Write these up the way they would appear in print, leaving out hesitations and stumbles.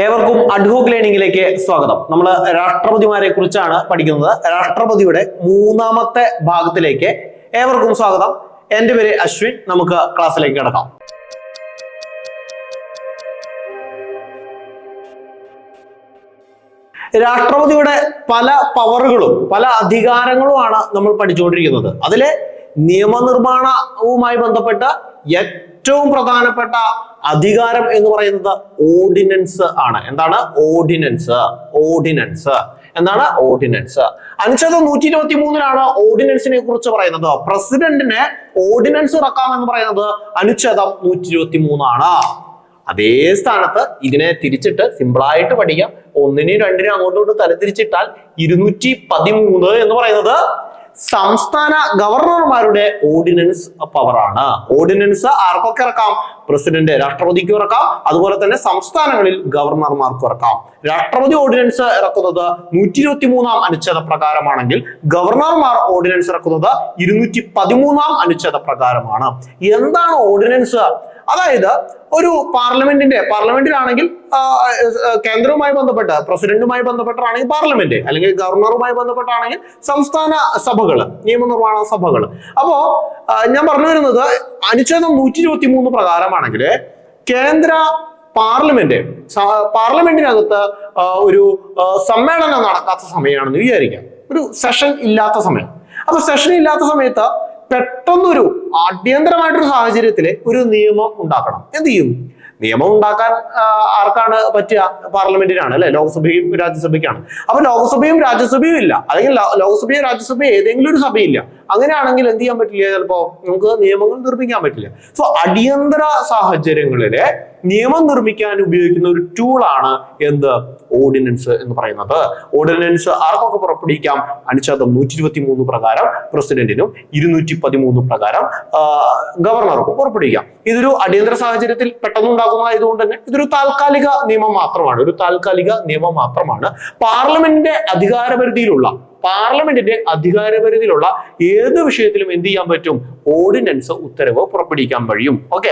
ഏവർക്കും അഡ്ഹോക്ക് ലേണിംഗിലേക്ക് സ്വാഗതം. നമ്മൾ രാഷ്ട്രപതിമാരെ കുറിച്ചാണ് പഠിക്കുന്നത്. രാഷ്ട്രപതിയുടെ മൂന്നാമത്തെ ഭാഗത്തിലേക്ക് ഏവർക്കും സ്വാഗതം. എൻ്റെ പേര് അശ്വിൻ. നമുക്ക് ക്ലാസ്സിലേക്ക് കിടക്കാം. രാഷ്ട്രപതിയുടെ പല പവറുകളും പല അധികാരങ്ങളുമാണ് നമ്മൾ പഠിച്ചുകൊണ്ടിരിക്കുന്നത്. അതിലെ നിയമനിർമ്മാണവുമായി ബന്ധപ്പെട്ട ഏറ്റവും പ്രധാനപ്പെട്ട അധികാരം എന്ന് പറയുന്നത് ഓർഡിനൻസ് ആണ്. എന്താണ് ഓർഡിനൻസ്? എന്താണ് ഓർഡിനൻസ്? അനുച്ഛേദം 123 ഓർഡിനൻസിനെ കുറിച്ച് പറയുന്നത്. പ്രസിഡന്റിന് ഓർഡിനൻസ് ഇറക്കാം എന്ന് പറയുന്നത് അനുച്ഛേദം 123 അതേ സ്ഥാനത്ത് ഇതിനെ തിരിച്ചിട്ട് സിമ്പിളായിട്ട് പഠിക്കാം. 1-നും 2-നും അങ്ങോട്ടും തലതിരിച്ചിട്ടാൽ 213 എന്ന് പറയുന്നത് സംസ്ഥാന ഗവർണർമാരുടെ ഓർഡിനൻസ് പവറാണ്. ഓർഡിനൻസ് ആർക്കൊക്കെ ഇറക്കാം? പ്രസിഡന്റ്, രാഷ്ട്രപതിക്കും ഇറക്കാം. അതുപോലെ തന്നെ സംസ്ഥാനങ്ങളിൽ ഗവർണർമാർക്കും ഇറക്കാം. രാഷ്ട്രപതി ഓർഡിനൻസ് ഇറക്കുന്നത് 123 അനുച്ഛേദ പ്രകാരമാണെങ്കിൽ ഗവർണർമാർ ഓർഡിനൻസ് ഇറക്കുന്നത് 213 അനുച്ഛേദ പ്രകാരമാണ്. എന്താണ് ഓർഡിനൻസ്? അതായത് ഒരു പാർലമെന്റിലാണെങ്കിൽ കേന്ദ്രവുമായി ബന്ധപ്പെട്ട് പ്രസിഡന്റുമായി ബന്ധപ്പെട്ടാണെങ്കിൽ പാർലമെന്റ്, അല്ലെങ്കിൽ ഗവർണറുമായി ബന്ധപ്പെട്ടാണെങ്കിൽ സംസ്ഥാന സഭകള്, നിയമനിർമ്മാണ സഭകള്. അപ്പോ ഞാൻ പറഞ്ഞു വരുന്നത് അനുച്ഛേദം 123 പ്രകാരമാണെങ്കിൽ കേന്ദ്ര പാർലമെന്റിനകത്ത് ഒരു സമ്മേളനം നടക്കാത്ത സമയമാണെന്ന് വിചാരിക്കാം, ഒരു സെഷൻ ഇല്ലാത്ത സമയം. അപ്പൊ സെഷൻ ഇല്ലാത്ത സമയത്ത് പെട്ടെന്നൊരു അടിയന്തരമായിട്ടൊരു സാഹചര്യത്തില് ഒരു നിയമം ഉണ്ടാക്കണം. എന്ത് ചെയ്യും? നിയമം ഉണ്ടാക്കാൻ ആർക്കാണ് പറ്റുക? പാർലമെന്റിനാണ്, അല്ലെ? ലോക്സഭയും രാജ്യസഭയ്ക്കാണ്. അപ്പൊ ലോക്സഭയും രാജ്യസഭയും ഇല്ല, അല്ലെങ്കിൽ ലോക്സഭയും രാജ്യസഭയും ഏതെങ്കിലും ഒരു സഭയില്ല. അങ്ങനെയാണെങ്കിൽ എന്ത് ചെയ്യാൻ പറ്റില്ല? ചിലപ്പോ നമുക്ക് നിയമങ്ങൾ നിർമ്മിക്കാൻ പറ്റില്ല. സോ അടിയന്തര സാഹചര്യങ്ങളിലെ നിയമം നിർമ്മിക്കാൻ ഉപയോഗിക്കുന്ന ഒരു ടൂളാണ് എന്ത്? ഓർഡിനൻസ് എന്ന് പറയുന്നത്. ഓർഡിനൻസ് ആർക്കൊക്കെ പുറപ്പെടുവിക്കാം? അനുച്ഛേദം 123 പ്രകാരം പ്രസിഡന്റിനും 213 പ്രകാരം ഗവർണർക്കും പുറപ്പെടുവിക്കാം. ഇതൊരു അടിയന്തര സാഹചര്യത്തിൽ പെട്ടെന്നുണ്ടാകുന്നതായതുകൊണ്ട് തന്നെ ഇതൊരു താൽക്കാലിക നിയമം മാത്രമാണ്. പാർലമെന്റിന്റെ അധികാരപരിധിയിലുള്ള ഏത് വിഷയത്തിലും എന്ത് ചെയ്യാൻ പറ്റും? ഓർഡിനൻസ് ഉത്തരവ് പുറപ്പെടുവിക്കാൻ കഴിയും. ഓക്കെ.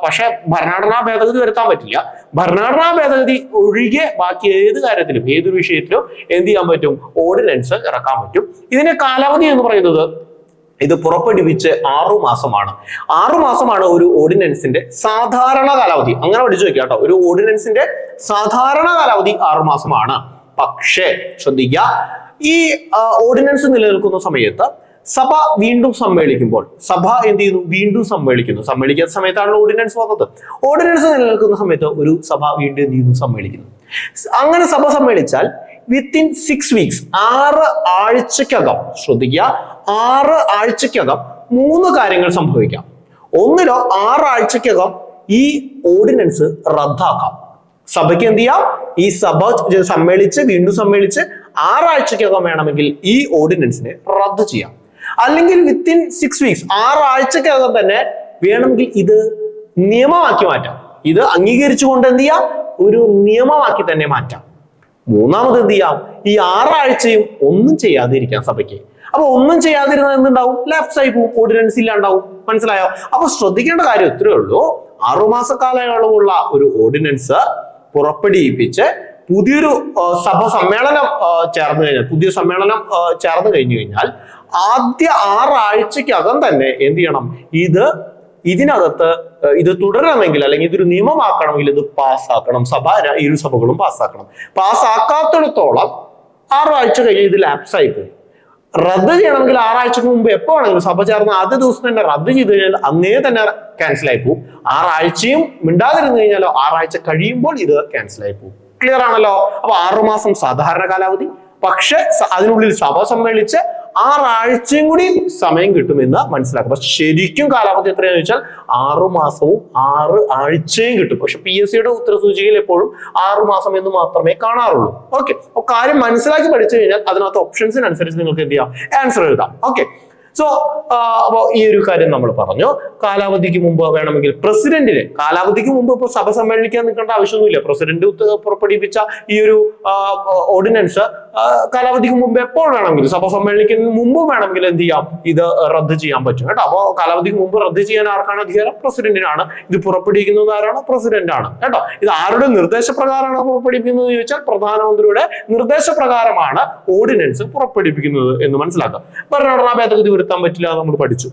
പക്ഷെ ഭരണഘടനാ ഭേദഗതി വരുത്താൻ പറ്റില്ല. ഭരണഘടനാ ഭേദഗതി ഒഴികെ ബാക്കി ഏത് കാര്യത്തിലും ഏതൊരു വിഷയത്തിലും എന്ത് ചെയ്യാൻ പറ്റും? ഓർഡിനൻസ് ഇറക്കാൻ പറ്റും. ഇതിന്റെ കാലാവധി എന്ന് പറയുന്നത് ഇത് പുറപ്പെടുവിച്ച് 6 മാസമാണ്. 6 മാസമാണ് ഒരു ഓർഡിനൻസിന്റെ സാധാരണ കാലാവധി. അങ്ങനെ പഠിച്ചു വെക്കാം കേട്ടോ. ഒരു ഓർഡിനൻസിന്റെ സാധാരണ കാലാവധി 6 മാസമാണ്. പക്ഷേ ശ്രദ്ധിക്കുക, ഈ ഓർഡിനൻസ് നിലനിൽക്കുന്ന സമയത്ത് സഭ വീണ്ടും സമ്മേളിക്കുമ്പോൾ സഭ എന്ത് ചെയ്യുന്നു? വീണ്ടും സമ്മേളിക്കുന്ന സമയത്താണ് ഓർഡിനൻസ് വന്നത്. ഓർഡിനൻസ് നിലനിൽക്കുന്ന സമയത്ത് ഒരു സഭ വീണ്ടും എന്ത് ചെയ്യുന്നു? സമ്മേളിക്കുന്നു. അങ്ങനെ സഭ സമ്മേളിച്ചാൽ വിത്തിൻ 6 വീക്സ് 6 ആഴ്ചക്കകം, ശ്രദ്ധിക്കുക, 6 ആഴ്ചക്കകം 3 കാര്യങ്ങൾ സംഭവിക്കാം. ഒന്നിലോ 6 ആഴ്ചക്കകം ഈ ഓർഡിനൻസ് റദ്ദാക്കാം. സഭയ്ക്ക് എന്ത് ചെയ്യാം? ഈ സഭ വീണ്ടും സമ്മേളിച്ച് 6 ആഴ്ചക്കകം വേണമെങ്കിൽ ഈ ഓർഡിനൻസിനെ റദ്ദ് ചെയ്യാം. അല്ലെങ്കിൽ വിത്തിൻ 6 വീക്സ് 6 ആഴ്ചക്കകം തന്നെ വേണമെങ്കിൽ ഇത് നിയമമാക്കി മാറ്റാം. ഇത് അംഗീകരിച്ചുകൊണ്ട് എന്ത് ചെയ്യാം? ഒരു നിയമമാക്കി തന്നെ മാറ്റാം. മൂന്നാമത് എന്ത് ചെയ്യാം? ഈ 6 ആഴ്ചയും ഒന്നും ചെയ്യാതിരിക്കാം സഭയ്ക്ക്. അപ്പൊ ഒന്നും ചെയ്യാതിരുന്നത് എന്തുണ്ടാവും? ലാപ്സ് ആയി പോവും, ഓർഡിനൻസ് ഇല്ലാണ്ടാവും. മനസ്സിലായോ? അപ്പൊ ശ്രദ്ധിക്കേണ്ട കാര്യം ഇത്രയേ ഉള്ളൂ. 6 മാസ കാലയളവുള്ള ഒരു ഓർഡിനൻസ് പുറപ്പെടുവിപ്പിച്ച് പുതിയൊരു സമ്മേളനം ചേർന്ന് കഴിഞ്ഞു കഴിഞ്ഞാൽ ആദ്യ 6 ആഴ്ചക്കകം തന്നെ എന്ത് ചെയ്യണം? ഇതിനകത്ത് ഇത് തുടരണമെങ്കിൽ, അല്ലെങ്കിൽ ഇതൊരു നിയമമാക്കണമെങ്കിൽ ഇത് പാസ്സാക്കണം. ഇരു സഭകളും പാസ്സാക്കണം. പാസ്സാക്കാത്തിടത്തോളം 6 ആഴ്ച കഴിഞ്ഞ് ഇത് ലാപ്സ് ആയി പോകും. റദ്ദ് ചെയ്യണമെങ്കിൽ 6 ആഴ്ചക്ക് മുമ്പ് എപ്പോ വേണമെങ്കിലും സഭ ചേർന്ന് ആദ്യ ദിവസം തന്നെ റദ്ദ് ചെയ്ത് കഴിഞ്ഞാൽ അന്നേ തന്നെ ക്യാൻസൽ ആയി പോകും. 6 ആഴ്ചയും മിണ്ടാതിരുന്നു കഴിഞ്ഞാലോ 6 ആഴ്ച കഴിയുമ്പോൾ ഇത് ക്യാൻസൽ ആയി പോകും. ക്ലിയർ ആണല്ലോ? അപ്പൊ 6 മാസം സാധാരണ കാലാവധി. പക്ഷെ അതിനുള്ളിൽ സഭ സമ്മേളിച്ച് 6 ആഴ്ചയും കൂടി സമയം കിട്ടുമെന്ന് മനസ്സിലാക്കും. പക്ഷെ ശരിക്കും കാലാവധി എത്രയാണെന്ന് വെച്ചാൽ 6 മാസവും 6 ആഴ്ചയും കിട്ടും. പക്ഷെ PSCയുടെ ഉത്തരസൂചികയിൽ എപ്പോഴും 6 മാസം എന്ന് മാത്രമേ കാണാറുള്ളൂ. ഓക്കെ. അപ്പൊ കാര്യം മനസ്സിലാക്കി പഠിച്ചു കഴിഞ്ഞാൽ അതിനകത്ത് ഓപ്ഷൻസിനനുസരിച്ച് നിങ്ങൾക്ക് എന്ത് ചെയ്യാം? ആൻസർ എഴുതാം. ഓക്കെ. സോ അപ്പോ ഈ ഒരു കാര്യം നമ്മൾ പറഞ്ഞു. കാലാവധിക്ക് മുമ്പ് വേണമെങ്കിൽ പ്രസിഡന്റിന് കാലാവധിക്ക് മുമ്പ് ഇപ്പൊ സഭ സമ്മേളിക്കാൻ നിൽക്കേണ്ട ആവശ്യമൊന്നുമില്ല. പ്രസിഡന്റ് പുറപ്പെടുവിപ്പിച്ച ഈ ഒരു ഓർഡിനൻസ് കാലാവധിക്ക് മുമ്പ് എപ്പോൾ വേണമെങ്കിലും സഭ സമ്മേളിക്കുന്നതിന് മുമ്പ് വേണമെങ്കിൽ എന്ത് ചെയ്യാം, ഇത് റദ്ദ് ചെയ്യാൻ പറ്റും കേട്ടോ. അപ്പോൾ കാലാവധിക്ക് മുമ്പ് റദ്ദ് ചെയ്യാൻ ആർക്കാണ് അധികാരം? പ്രസിഡന്റിനാണ്. ഇത് പുറപ്പെടുവിക്കുന്നത് ആരാണ്? പ്രസിഡന്റ് ആണ് കേട്ടോ. ഇത് ആരുടെ നിർദ്ദേശപ്രകാരമാണ് പുറപ്പെടുവിക്കുന്നത് എന്ന് ചോദിച്ചാൽ പ്രധാനമന്ത്രിയുടെ നിർദ്ദേശപ്രകാരമാണ് ഓർഡിനൻസ് പുറപ്പെടുവിക്കുന്നത് എന്ന് മനസ്സിലാക്കാം. ഭരണഘടനാ ഭേദഗതി വരുത്താൻ പറ്റില്ല, നമ്മൾ പഠിച്ചു.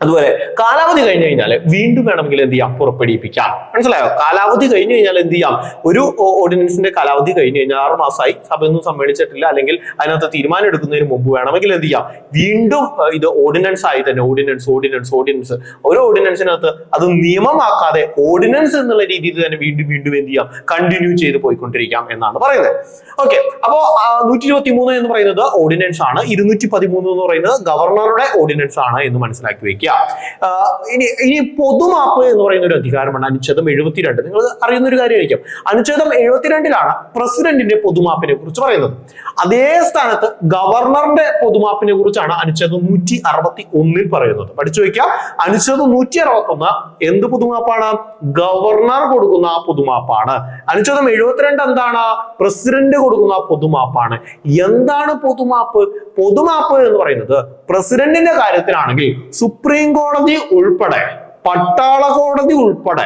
അതുപോലെ കാലാവധി കഴിഞ്ഞു കഴിഞ്ഞാൽ വീണ്ടും വേണമെങ്കിൽ എന്ത് ചെയ്യാം, പുറപ്പെടുവിപ്പിക്കാം. മനസ്സിലായോ? കാലാവധി കഴിഞ്ഞു കഴിഞ്ഞാൽ എന്ത് ചെയ്യാം, ഒരു ഓർഡിനൻസിന്റെ കാലാവധി കഴിഞ്ഞു കഴിഞ്ഞാൽ 6 മാസമായി സഭയൊന്നും സമ്മേളിച്ചിട്ടില്ല, അല്ലെങ്കിൽ അതിനകത്ത് തീരുമാനം എടുക്കുന്നതിന് മുമ്പ് വേണമെങ്കിൽ എന്ത് ചെയ്യാം, വീണ്ടും ഇത് ഓർഡിനൻസ് ആയി തന്നെ ഓർഡിനൻസ് ഓരോ ഓർഡിനൻസിനകത്ത് അത് നിയമമാക്കാതെ ഓർഡിനൻസ് എന്നുള്ള രീതിയിൽ തന്നെ വീണ്ടും എന്ത് ചെയ്യാം, കണ്ടിന്യൂ ചെയ്ത് പോയിക്കൊണ്ടിരിക്കാം എന്നാണ് പറയുന്നത്. ഓക്കെ, അപ്പോ 123 എന്ന് പറയുന്നത് ഓർഡിനൻസ് ആണ്, 213 എന്ന് പറയുന്നത് ഗവർണറുടെ ഓർഡിനൻസ് ആണ് എന്ന് മനസ്സിലാക്കി വെക്കുക. ഇനി പൊതുമാപ്പ് എന്ന് പറയുന്ന ഒരു അധികാരമാണ് അനുച്ഛേദം 72. നിങ്ങൾ അറിയുന്ന ഒരു കാര്യമായിരിക്കും. അനുച്ഛേദം 72ലാണ് പ്രസിഡന്റിന്റെ പൊതുമാപ്പിനെ കുറിച്ച് പറയുന്നത്. അതേ സ്ഥാനത്ത് ഗവർണറിന്റെ പൊതുമാപ്പിനെ കുറിച്ചാണ് അനുച്ഛേദം 161 പറയുന്നത്. പഠിച്ചു വയ്ക്കാം. അനുച്ഛേദം 161 എന്ത് പൊതുമാപ്പാണ്? ഗവർണർ കൊടുക്കുന്ന പൊതുമാപ്പാണ്. അനുച്ഛേദം 72 എന്താണ്? പ്രസിഡന്റ് കൊടുക്കുന്ന പൊതുമാപ്പാണ്. എന്താണ് പൊതുമാപ്പ്? പൊതുമാപ്പ് എന്ന് പറയുന്നത് പ്രസിഡന്റിന്റെ കാര്യത്തിലാണെങ്കിൽ സുപ്രീം കോടതി ഉൾപ്പെടെ, പട്ടാള കോടതി ഉൾപ്പെടെ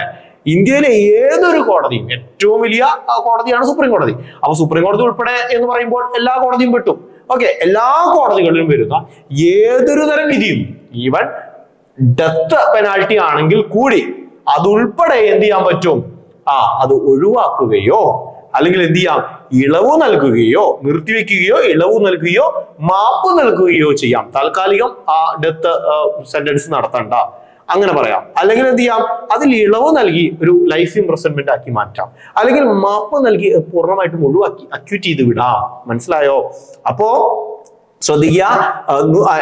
ഇന്ത്യയിലെ ഏതൊരു കോടതിയും, ഏറ്റവും വലിയ കോടതിയാണ് സുപ്രീം കോടതി. അപ്പൊ സുപ്രീം കോടതി ഉൾപ്പെടെ എന്ന് പറയുമ്പോൾ എല്ലാ കോടതിയും പെട്ടും. ഓക്കെ, എല്ലാ കോടതികളിലും വരുന്ന ഏതൊരു തരം വിധിയും, ഈവൻ ഡെത്ത് പെനാൽറ്റി ആണെങ്കിൽ കൂടി അതുൾപ്പെടെ എന്ത് ചെയ്യാൻ പറ്റും? അത് ഒഴിവാക്കുകയോ അല്ലെങ്കിൽ എന്ത് ചെയ്യാം, ഇളവ് നൽകുകയോ നിർത്തിവെക്കുകയോ ഇളവ് നൽകുകയോ മാപ്പ് നൽകുകയോ ചെയ്യാം. താൽക്കാലികം ഡെത്ത് സെന്റൻസ് നടത്തണ്ട, അങ്ങനെ പറയാം. അല്ലെങ്കിൽ എന്ത് ചെയ്യാം, അതിൽ ഇളവ് നൽകി ഒരു ലൈഫ് ഇംപ്രിസൺമെന്റ് ആക്കി മാറ്റാം, അല്ലെങ്കിൽ മാപ്പ് നൽകി പൂർണ്ണമായിട്ടും ഒഴിവാക്കി അക്യൂറ്റ് ചെയ്ത് വിടാം. മനസ്സിലായോ? അപ്പോ ശ്രദ്ധിക്കുക,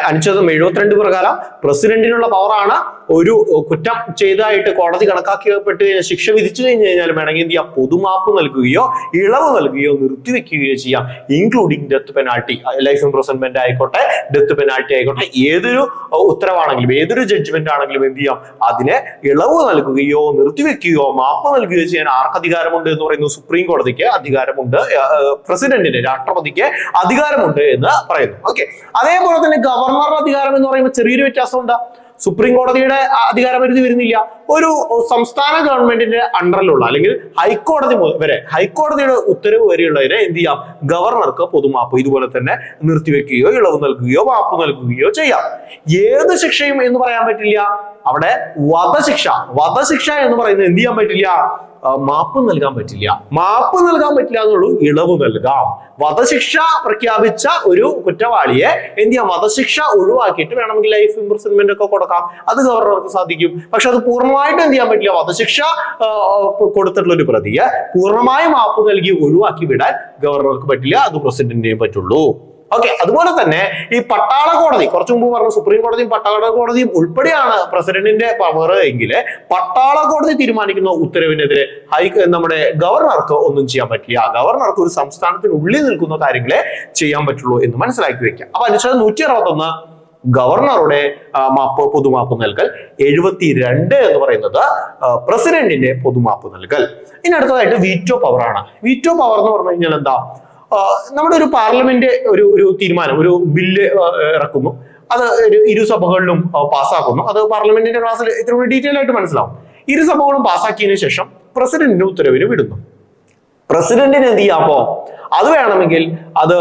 അനുച്ഛേദം 72 പ്രകാരം പ്രസിഡന്റിനുള്ള പവറാണ്. ഒരു കുറ്റം ചെയ്തതായിട്ട് കോടതി കണക്കാക്കപ്പെട്ട് കഴിഞ്ഞാൽ, ശിക്ഷ വിധിച്ചു കഴിഞ്ഞു കഴിഞ്ഞാൽ വേണമെങ്കിൽ എന്ത് ചെയ്യാം, പൊതുമാപ്പ് നൽകുകയോ ഇളവ് നൽകുകയോ നിർത്തിവെക്കുകയോ ചെയ്യാം, including death penalty. Life imprisonment ആയിക്കോട്ടെ, ഡെത്ത് പെനാൽറ്റി ആയിക്കോട്ടെ, ഏതൊരു ഉത്തരവാണെങ്കിലും ഏതൊരു ജഡ്ജ്മെന്റ് ആണെങ്കിലും എന്ത് ചെയ്യാം, അതിനെ ഇളവ് നൽകുകയോ നിർത്തിവെക്കുകയോ മാപ്പ് നൽകുകയോ ചെയ്യാൻ ആർക്ക് അധികാരമുണ്ട് എന്ന് പറയുന്നു? സുപ്രീം കോടതിക്ക് അധികാരമുണ്ട്, പ്രസിഡന്റിന്, രാഷ്ട്രപതിക്ക് അധികാരമുണ്ട് എന്ന് പറയുന്നു. ഓക്കെ, അതേപോലെ തന്നെ ഗവർണറുടെ അധികാരം എന്ന് പറയുമ്പോൾ ചെറിയൊരു വ്യത്യാസമുണ്ട്. സുപ്രീം കോടതിയുടെ അധികാരപരിധി വരുന്നില്ല. ഒരു സംസ്ഥാന ഗവൺമെന്റിന്റെ അണ്ടറിലുള്ള അല്ലെങ്കിൽ ഹൈക്കോടതി വരെ, ഹൈക്കോടതിയുടെ ഉത്തരവ് വരെയുള്ളതിനെ എന്ത് ചെയ്യാം, ഗവർണർക്ക് പൊതുമാപ്പ് ഇതുപോലെ തന്നെ നിർത്തിവെക്കുകയോ ഇളവ് നൽകുകയോ മാപ്പ് നൽകുകയോ ചെയ്യാം. ഏത് ശിക്ഷയും എന്ന് പറയാൻ പറ്റില്ല. അവിടെ വധശിക്ഷ എന്ന് പറയുന്നത് എന്ത് ചെയ്യാൻ പറ്റില്ല, മാപ്പ് നൽകാൻ പറ്റില്ല. മാപ്പ് നൽകാൻ പറ്റില്ല എന്നുള്ളൂ, ഇളവ് നൽകാം. വധശിക്ഷ പ്രഖ്യാപിച്ച ഒരു കുറ്റവാളിയെ എന്ത് ചെയ്യാം, വധശിക്ഷ ഒഴിവാക്കിയിട്ട് വേണമെങ്കിൽ ലൈഫ് ഇംപ്രിസൺമെന്റ് ഒക്കെ കൊടുക്കാം. അത് ഗവർണർക്ക് സാധിക്കും. പക്ഷെ അത് പൂർണ്ണമായിട്ട് എന്ത് ചെയ്യാൻ പറ്റില്ല. വധശിക്ഷ കൊടുത്തിട്ടുള്ള ഒരു പ്രതിയെ പൂർണ്ണമായി മാപ്പ് നൽകി ഒഴിവാക്കി വിടാൻ ഗവർണർക്ക് പറ്റില്ല, അത് പ്രസിഡന്റിനെ പറ്റുള്ളൂ. ഓക്കെ, അതുപോലെ തന്നെ ഈ പട്ടാള കോടതി, കുറച്ചു മുമ്പ് പറഞ്ഞ സുപ്രീം കോടതിയും പട്ടാള കോടതിയും ഉൾപ്പെടെയാണ് പ്രസിഡന്റിന്റെ പവർ എങ്കിൽ, പട്ടാള കോടതി തീരുമാനിക്കുന്ന ഉത്തരവിനെതിരെ നമ്മുടെ ഗവർണർക്ക് ഒന്നും ചെയ്യാൻ പറ്റില്ല. ഗവർണർക്ക് ഒരു സംസ്ഥാനത്തിനുള്ളിൽ നിൽക്കുന്ന കാര്യങ്ങളെ ചെയ്യാൻ പറ്റുള്ളൂ എന്ന് മനസ്സിലാക്കി വെക്കാം. അപ്പൊ അനുച്ഛേദം 161 ഗവർണറുടെ പൊതുമാപ്പ് നൽകൽ, 72 എന്ന് പറയുന്നത് പ്രസിഡന്റിന്റെ പൊതുമാപ്പ് നൽകൽ. ഇനി അടുത്തതായിട്ട് വീറ്റോ പവർ ആണ്. വീറ്റോ പവർ എന്ന് പറഞ്ഞു കഴിഞ്ഞാൽ എന്താ, നമ്മുടെ ഒരു പാർലമെന്റ് ഒരു തീരുമാനം, ഒരു ബില്ല് ഇറക്കുന്നു, അത് ഇരുസഭകളിലും പാസ്സാക്കുന്നു. അത് പാർലമെന്റിന്റെ ക്ലാസ്സിൽ ഇത്രയും ഡീറ്റെയിൽ ആയിട്ട് മനസ്സിലാവും. ഇരുസഭകളും പാസ്സാക്കിയതിനു ശേഷം പ്രസിഡന്റിന്റെ ഉത്തരവിന് വിടുന്നു. പ്രസിഡന്റിന് എന്ത് ചെയ്യാം, അപ്പോ അത് വേണമെങ്കിൽ അത്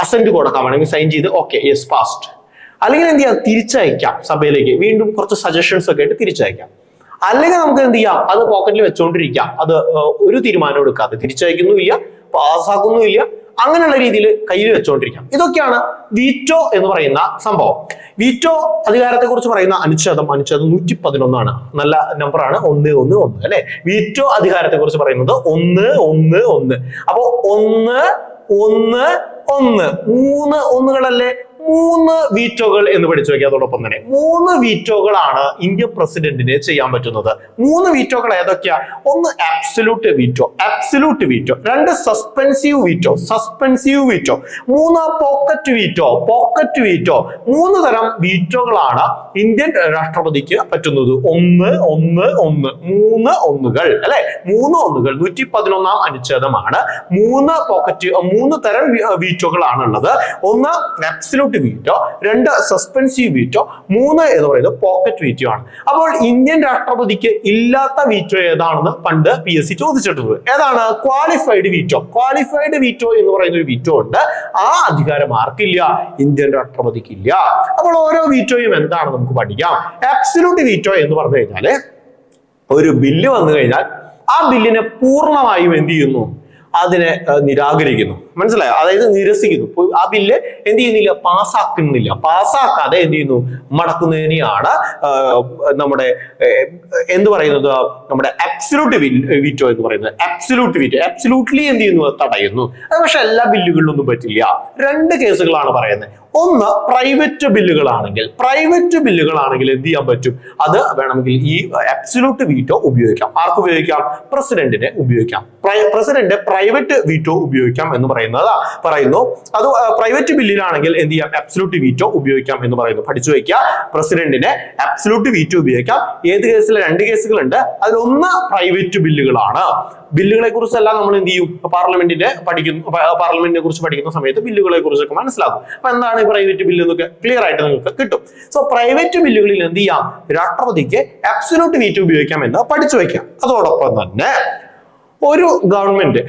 അസെന്റ് കൊടുക്കാം, വേണമെങ്കിൽ സൈൻ ചെയ്ത് ഓക്കെ യെസ് പാസ്ഡ്, അല്ലെങ്കിൽ എന്ത് ചെയ്യാം, തിരിച്ചയക്കാം സഭയിലേക്ക്, വീണ്ടും കുറച്ച് സജഷൻസ് ഒക്കെ ആയിട്ട് തിരിച്ചയക്കാം. അല്ലെങ്കിൽ നമുക്ക് എന്ത് ചെയ്യാം, അത് പോക്കറ്റിൽ വെച്ചുകൊണ്ടിരിക്കാം, അത് ഒരു തീരുമാനം എടുക്കാതെ തിരിച്ചയക്കുന്നുമില്ല, പാസ്സാക്കുന്നുമില്ല, അങ്ങനെയുള്ള രീതിയിൽ കയ്യിൽ വെച്ചുകൊണ്ടിരിക്കാം. ഇതൊക്കെയാണ് വീറ്റോ എന്ന് പറയുന്ന സംഭവം. വീറ്റോ അധികാരത്തെ കുറിച്ച് പറയുന്ന അനുച്ഛേദം 111 ആണ്. നല്ല നമ്പറാണ്, 111 അല്ലെ. വീറ്റോ അധികാരത്തെ കുറിച്ച് പറയുന്നത് 111. അപ്പോ 1 1 1 3 ഒന്നുകളല്ലേ, മൂന്ന് വീറ്റോകൾ എന്ന് പഠിച്ചു വെക്കുക. അതോടൊപ്പം തന്നെ 3 വീറ്റോകളാണ് ഇന്ത്യൻ പ്രസിഡന്റിന് ചെയ്യാൻ പറ്റുന്നത്. 3 വീറ്റോകൾ ഏതൊക്കെയാ? ഒന്ന് absolute veto, 2 suspensive veto, 3 pocket veto. 3 തരം വീറ്റോകളാണ് ഇന്ത്യൻ രാഷ്ട്രപതിക്ക് പറ്റുന്നത്. 1 1 1 3 ഒന്നുകൾ അല്ലെ, 3 ഒന്നുകൾ 111 അനുച്ഛേദമാണ്. 3 തരം വീറ്റോകളാണ് ഉള്ളത്. ഒന്ന് അബ്സല്യൂട്ട് വീറ്റോ, 2 സസ്പെൻസീവ് വീറ്റോ, 3 എന്ന് പറയുന്നത് പോക്കറ്റ് വീറ്റോ ആണ്. അപ്പോൾ ഇന്ത്യൻ രാഷ്ട്രപതിക്ക് ഇല്ലാത്ത വീറ്റോ ഏതാണെന്ന് പണ്ട് PSC ചോദിച്ചിട്ടുണ്ട്. ഏതാണ്? Qualified veto. ക്വാളിഫൈഡ് വീറ്റോ എന്ന് പറയുന്ന ഒരു വീറ്റോ ഉണ്ട്. ആ അധികാരം ആർക്കില്ല? ഇന്ത്യൻ രാഷ്ട്രപതിക്ക് ഇല്ല. അപ്പോൾ ഓരോ വീറ്റോയും എന്താണ് നമുക്ക് പഠിക്കാം. അബ്സല്യൂട്ട് വീറ്റോ എന്ന് പറഞ്ഞു കഴിഞ്ഞാല് ഒരു ബില്ല് വന്നു കഴിഞ്ഞാൽ ആ ബില്ലിനെ പൂർണ്ണമായും എന്ത് ചെയ്യുന്നു? അതിനെ നിരാകരിക്കുന്നു. മനസ്സിലായോ? അതായത് നിരസിക്കുന്നു. ആ ബില്ല് എന്ത് ചെയ്യുന്നില്ല? പാസ്സാക്കുന്നില്ല. പാസ്സാക്കാതെ എന്ത് ചെയ്യുന്നു? മടക്കുന്നതിനെയാണ് നമ്മുടെ എന്ത് പറയുന്നത്? നമ്മുടെ അബ്സല്യൂട്ട് വീറ്റോ എന്ന് പറയുന്നത്. അബ്സല്യൂട്ട് വീറ്റോ അബ്സല്യൂട്ട്ലി എന്ത് ചെയ്യുന്നു? തടയുന്നു. അത് പക്ഷെ എല്ലാ ബില്ലുകളിലൊന്നും പറ്റില്ല. 2 കേസുകളാണ് പറയുന്നത്. ഒന്ന് പ്രൈവറ്റ് ബില്ലുകളാണെങ്കിൽ എന്ത് ചെയ്യാൻ പറ്റും? അത് വേണമെങ്കിൽ ഈ അബ്സല്യൂട്ട് വീറ്റോ ഉപയോഗിക്കാം. ആർക്ക് ഉപയോഗിക്കാം? പ്രസിഡന്റിനെ ഉപയോഗിക്കാം. പ്രസിഡന്റ് പ്രൈവറ്റ് വീറ്റോ ഉപയോഗിക്കാം എന്ന് പറയുന്നു. അത് പ്രൈവറ്റ് ബില്ലിലാണെങ്കിൽ എന്ത് ചെയ്യാം? അബ്സല്യൂട്ട് വീറ്റോ ഉപയോഗിക്കാം എന്ന് പറയുന്നു. പഠിച്ചു വെക്കുക. പ്രസിഡന്റിനെ അബ്സല്യൂട്ട് വീറ്റോ ഉപയോഗിക്കാം. ഏത് കേസിൽ? 2 കേസുകളുണ്ട്. അതിലൊന്ന് പ്രൈവറ്റ് ബില്ലുകളാണ്. ബില്ലുകളെ കുറിച്ചെല്ലാം നമ്മൾ എന്ത് ചെയ്യും? പാർലമെന്റിനെ കുറിച്ച് പഠിക്കുന്ന സമയത്ത് ബില്ലുകളെ കുറിച്ചൊക്കെ മനസ്സിലാക്കും. അപ്പൊ എന്താണ് പ്രൈവറ്റ് ബില്ല് എന്നൊക്കെ ക്ലിയർ ആയിട്ട് നിങ്ങൾക്ക് കിട്ടും. സോ പ്രൈവറ്റ് ബില്ലുകളിൽ എന്ത് ചെയ്യാം? രാഷ്ട്രപതിക്ക് അബ്സല്യൂട്ട് വീറ്റോ ഉപയോഗിക്കാം എന്ന് പഠിച്ചു വെക്കാം. അതോടൊപ്പം തന്നെ ഒരു ഗവൺമെന്റ്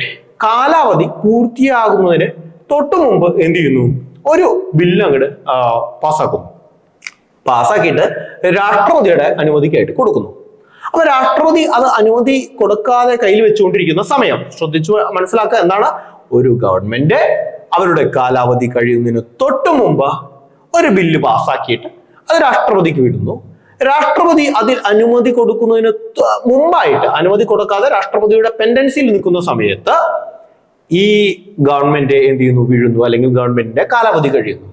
കാലാവധി പൂർത്തിയാകുന്നതിന് തൊട്ടു മുമ്പ് എന്ത് ചെയ്യുന്നു? ഒരു ബില്ല് അങ്ങോട്ട് പാസ്സാക്കിയിട്ട് രാഷ്ട്രപതിയുടെ അനുമതിക്കായിട്ട് കൊടുക്കുന്നു. അപ്പൊ രാഷ്ട്രപതി അത് അനുമതി കൊടുക്കാതെ കയ്യിൽ വെച്ചുകൊണ്ടിരിക്കുന്ന സമയം ശ്രദ്ധിച്ചു മനസ്സിലാക്കുക. എന്താണ്? ഒരു ഗവൺമെന്റ് അവരുടെ കാലാവധി കഴിയുന്നതിന് തൊട്ടു മുമ്പ് ഒരു ബില്ല് പാസ്സാക്കിയിട്ട് അത് രാഷ്ട്രപതിക്ക് വിടുന്നു. രാഷ്ട്രപതി അതിൽ അനുമതി കൊടുക്കുന്നതിന് മുമ്പായിട്ട്, അനുമതി കൊടുക്കാതെ രാഷ്ട്രപതിയുടെ പെൻഡൻസിയിൽ നിൽക്കുന്ന സമയത്ത് ഈ ഗവൺമെന്റ് എന്ത് ചെയ്യുന്നു? വീഴുന്നു, അല്ലെങ്കിൽ ഗവൺമെന്റിന്റെ കാലാവധി കഴിയുന്നു.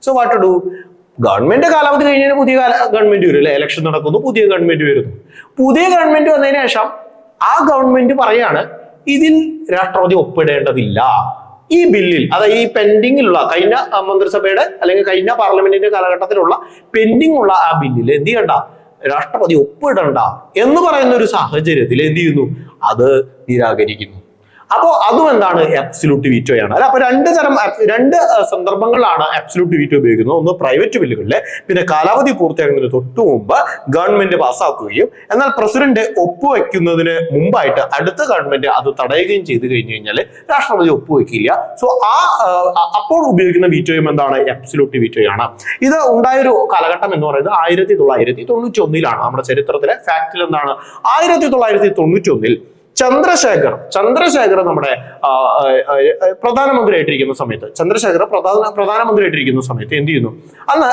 So what to do? Government കാലാവധി കഴിഞ്ഞാൽ പുതിയ ഗവൺമെന്റ് വരും അല്ലെ? ഇലക്ഷൻ നടക്കുന്നു, പുതിയ ഗവൺമെന്റ് വരുന്നു. പുതിയ ഗവൺമെന്റ് വന്നതിന് ശേഷം ആ ഗവൺമെന്റ് പറയാണ് ഇതിൽ രാഷ്ട്രപതി ഒപ്പിടേണ്ടതില്ല. ഈ ബില്ലിൽ, അതായത് ഈ പെൻഡിങ്ങിലുള്ള കഴിഞ്ഞ മന്ത്രിസഭയുടെ അല്ലെങ്കിൽ കഴിഞ്ഞ പാർലമെന്റിന്റെ കാലഘട്ടത്തിലുള്ള പെൻഡിങ് ഉള്ള ആ ബില്ലിൽ എന്ത് ചെയ്യണ്ട? രാഷ്ട്രപതി ഒപ്പിടണ്ട എന്ന് പറയുന്ന ഒരു സാഹചര്യത്തിൽ എന്ത് ചെയ്യുന്നു? അത് നിരാകരിക്കുന്നു. അപ്പോ അതും എന്താണ്? അബ്സല്യൂട്ട് വീറ്റോയാണ് അല്ലെ. അപ്പൊ 2 സന്ദർഭങ്ങളാണ് അബ്സല്യൂട്ട് വീറ്റോ ഉപയോഗിക്കുന്നത്. ഒന്ന് പ്രൈവറ്റ് ബില്ലുകളിലെ, പിന്നെ കാലാവധി പൂർത്തിയാക്കുന്നതിന് തൊട്ടു മുമ്പ് ഗവൺമെന്റ് പാസ്സാക്കുകയും എന്നാൽ പ്രസിഡന്റ് ഒപ്പുവെക്കുന്നതിന് മുമ്പായിട്ട് അടുത്ത ഗവൺമെന്റ് അത് തടയുകയും ചെയ്തു കഴിഞ്ഞു കഴിഞ്ഞാൽ രാഷ്ട്രപതി ഒപ്പുവെക്കില്ല. സോ അപ്പോൾ ഉപയോഗിക്കുന്ന വീറ്റോയും എന്താണ്? അബ്സല്യൂട്ട് വീറ്റോയാണ്. ഇത് ഉണ്ടായൊരു കാലഘട്ടം എന്ന് പറയുന്നത് 1991 നമ്മുടെ ചരിത്രത്തിലെ ഫാക്റ്റിൽ എന്താണ്? 1991 ചന്ദ്രശേഖർ നമ്മുടെ പ്രധാനമന്ത്രിയായിട്ടിരിക്കുന്ന സമയത്ത് എന്ത് ചെയ്യുന്നു? അന്ന്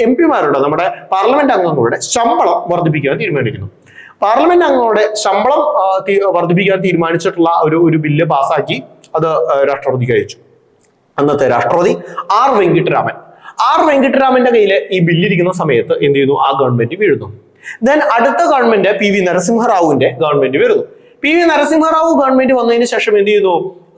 MP-മാരുടെ, നമ്മുടെ പാർലമെന്റ് അംഗങ്ങളുടെ ശമ്പളം വർദ്ധിപ്പിക്കാൻ തീരുമാനിക്കുന്നു. പാർലമെന്റ് അംഗങ്ങളുടെ ശമ്പളം വർദ്ധിപ്പിക്കാൻ തീരുമാനിച്ചിട്ടുള്ള ഒരു ബില്ല് പാസ്സാക്കി അത് രാഷ്ട്രപതിക്ക് അയച്ചു. അന്നത്തെ രാഷ്ട്രപതി ആർ വെങ്കിട്ടരാമന്റെ കയ്യിൽ ഈ ബില്ലിരിക്കുന്ന സമയത്ത് എന്ത് ചെയ്യുന്നു? ആ ഗവൺമെന്റ് വീഴുന്നു. ദെൻ അടുത്ത ഗവൺമെന്റ് PV നരസിംഹറാവുവിന്റെ ഗവൺമെന്റ് വരുന്നു. PV നരസിംഹറാവു ഗവൺമെന്റ് വന്നതിന് ശേഷം എന്ത് ചെയ്യുന്നു?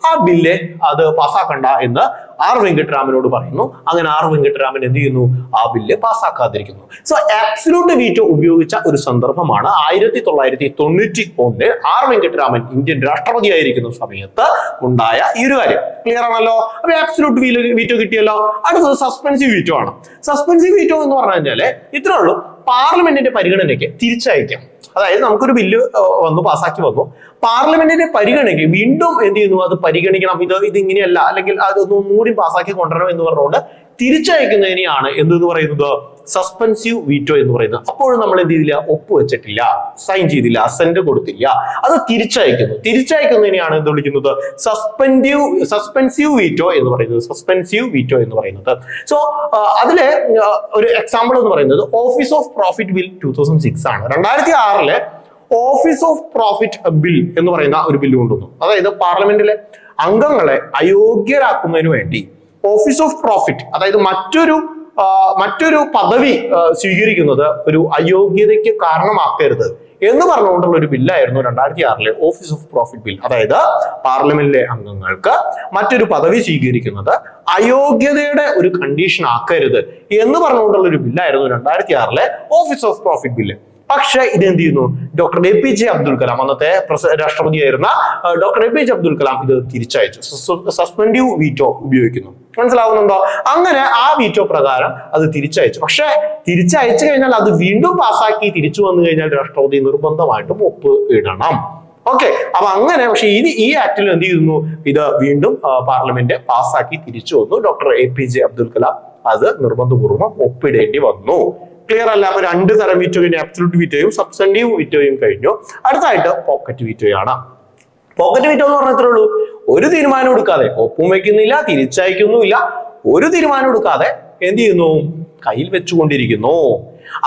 ആ ബില്ല് അത് പാസ്സാക്കണ്ട എന്ന് ആർ വെങ്കിട്ടരാമനോട് പറയുന്നു. അങ്ങനെ ആർ വെങ്കിട്ടരാമൻ എന്ത് ചെയ്യുന്നു? ആ ബില്ല് പാസ്സാക്കാതിരിക്കുന്നു. സോ അബ്സല്യൂട്ട് വീറ്റോ ഉപയോഗിച്ച ഒരു സന്ദർഭമാണ് 1991 ആർ വെങ്കിട്ടരാമൻ ഇന്ത്യൻ രാഷ്ട്രപതിയായിരിക്കുന്ന സമയത്ത് ഉണ്ടായ ഈ ഒരു കാര്യം. ക്ലിയർ ആണല്ലോ? അപ്പൊ അബ്സല്യൂട്ട് വീറ്റോ കിട്ടിയല്ലോ. അടുത്തത് സസ്പെൻസീവ് വീറ്റോ ആണ്. സസ്പെൻസീവ് വീറ്റോ എന്ന് പറഞ്ഞു കഴിഞ്ഞാല് ഇത്രേ ഉള്ളൂ. പാർലമെന്റിന്റെ പരിഗണനയ്ക്ക് തിരിച്ചയക്കാം. അതായത് നമുക്കൊരു ബില്ല് പാസ്സാക്കി വന്നു, പാർലമെന്റിന്റെ പരിഗണനയ്ക്ക് വീണ്ടും എന്ത് ചെയ്യുന്നു? അത് പരിഗണിക്കണം, ഇത് ഇങ്ങനെയല്ല, അല്ലെങ്കിൽ അതൊന്നുകൂടി പാസ്സാക്കി കൊണ്ടുവരണം എന്ന് പറഞ്ഞുകൊണ്ട് തിരിച്ചയക്കുന്നതിനെയാണ് എന്തെന്ന് പറയുന്നത്? സസ്പെൻസീവ് വീറ്റോ എന്ന് പറയുന്നത്. അപ്പോഴും നമ്മൾ എന്ത് ചെയ്തില്ല? ഒപ്പുവെച്ചിട്ടില്ല, സൈൻ ചെയ്തില്ല, അസെന്റ് കൊടുത്തില്ല, അത് തിരിച്ചയക്കുന്നതിനെയാണ് എന്ത് വിളിക്കുന്നത്? സസ്പെൻസീവ് വീറ്റോ എന്ന് പറയുന്നത്. സോ അതിലെ ഒരു എക്സാമ്പിൾ എന്ന് പറയുന്നത് ഓഫീസ് ഓഫ് പ്രോഫിറ്റ് ബിൽ 2006 ആണ്. 2006 ഓഫീസ് ഓഫ് പ്രോഫിറ്റ് ബിൽ എന്ന് പറയുന്ന ഒരു ബില്ല് കൊണ്ടുവന്നു. അതായത് പാർലമെന്റിലെ അംഗങ്ങളെ അയോഗ്യരാക്കുന്നതിന് വേണ്ടി ഓഫീസ് ഓഫ് പ്രോഫിറ്റ്, അതായത് മറ്റൊരു പദവി സ്വീകരിക്കുന്നത് ഒരു അയോഗ്യതയ്ക്ക് കാരണമാക്കരുത് എന്ന് പറഞ്ഞുകൊണ്ടുള്ള ഒരു ബില്ലായിരുന്നു 2006 ഓഫീസ് ഓഫ് പ്രോഫിറ്റ് ബിൽ. അതായത് പാർലമെന്റിലെ അംഗങ്ങൾക്ക് മറ്റൊരു പദവി സ്വീകരിക്കുന്നത് അയോഗ്യതയുടെ ഒരു കണ്ടീഷൻ ആക്കരുത് എന്ന് പറഞ്ഞുകൊണ്ടുള്ള ഒരു ബില്ലായിരുന്നു 2006 ഓഫീസ് ഓഫ് പ്രോഫിറ്റ് ബില്ല്. പക്ഷെ ഇതെന്ത് ചെയ്യുന്നു? ഡോക്ടർ APJ അബ്ദുൽ കലാം, അന്നത്തെ രാഷ്ട്രപതിയായിരുന്ന ഡോക്ടർ APJ അബ്ദുൽ കലാം ഇത് തിരിച്ചയച്ചു. സസ്പെൻഡീവ് വീറ്റോ ഉപയോഗിക്കുന്നു. മനസ്സിലാവുന്നുണ്ടോ? അങ്ങനെ ആ വീറ്റോ പ്രകാരം അത് തിരിച്ചയച്ചു. പക്ഷെ തിരിച്ചയച്ചു കഴിഞ്ഞാൽ അത് വീണ്ടും പാസ്സാക്കി തിരിച്ചു വന്നു കഴിഞ്ഞാൽ രാഷ്ട്രപതി നിർബന്ധമായിട്ടും ഒപ്പ് ഇടണം. ഓക്കെ, അപ്പൊ അങ്ങനെ പക്ഷെ ഈ ആക്ടിൽ എന്ത് ചെയ്യുന്നു? ഇത് വീണ്ടും പാർലമെന്റ് പാസ്സാക്കി തിരിച്ചു വന്നു. ഡോക്ടർ APJ അബ്ദുൽ കലാം അത് നിർബന്ധപൂർവ്വം ഒപ്പിടേണ്ടി വന്നു. ക്ലിയർ അല്ല? അപ്പൊ 2 തരം വീറ്റോ കഴിഞ്ഞു. അബ്സല്യൂട്ട് വീറ്റോയും സബ്സ്റ്റൻറ്റീവ് വീറ്റോയും കഴിഞ്ഞു. അടുത്തായിട്ട് പോക്കറ്റ് വീറ്റോയാണ്. പോക്കറ്റ് വീറ്റോ എന്ന് പറഞ്ഞത്രേ ഉള്ളൂ, ഒരു തീരുമാനം എടുക്കാതെ, ഒപ്പും വെക്കുന്നില്ല, തിരിച്ചയക്കുന്നുമില്ല, ഒരു തീരുമാനം എടുക്കാതെ എന്ത് ചെയ്യുന്നു? കയ്യിൽ വെച്ചുകൊണ്ടിരിക്കുന്നു.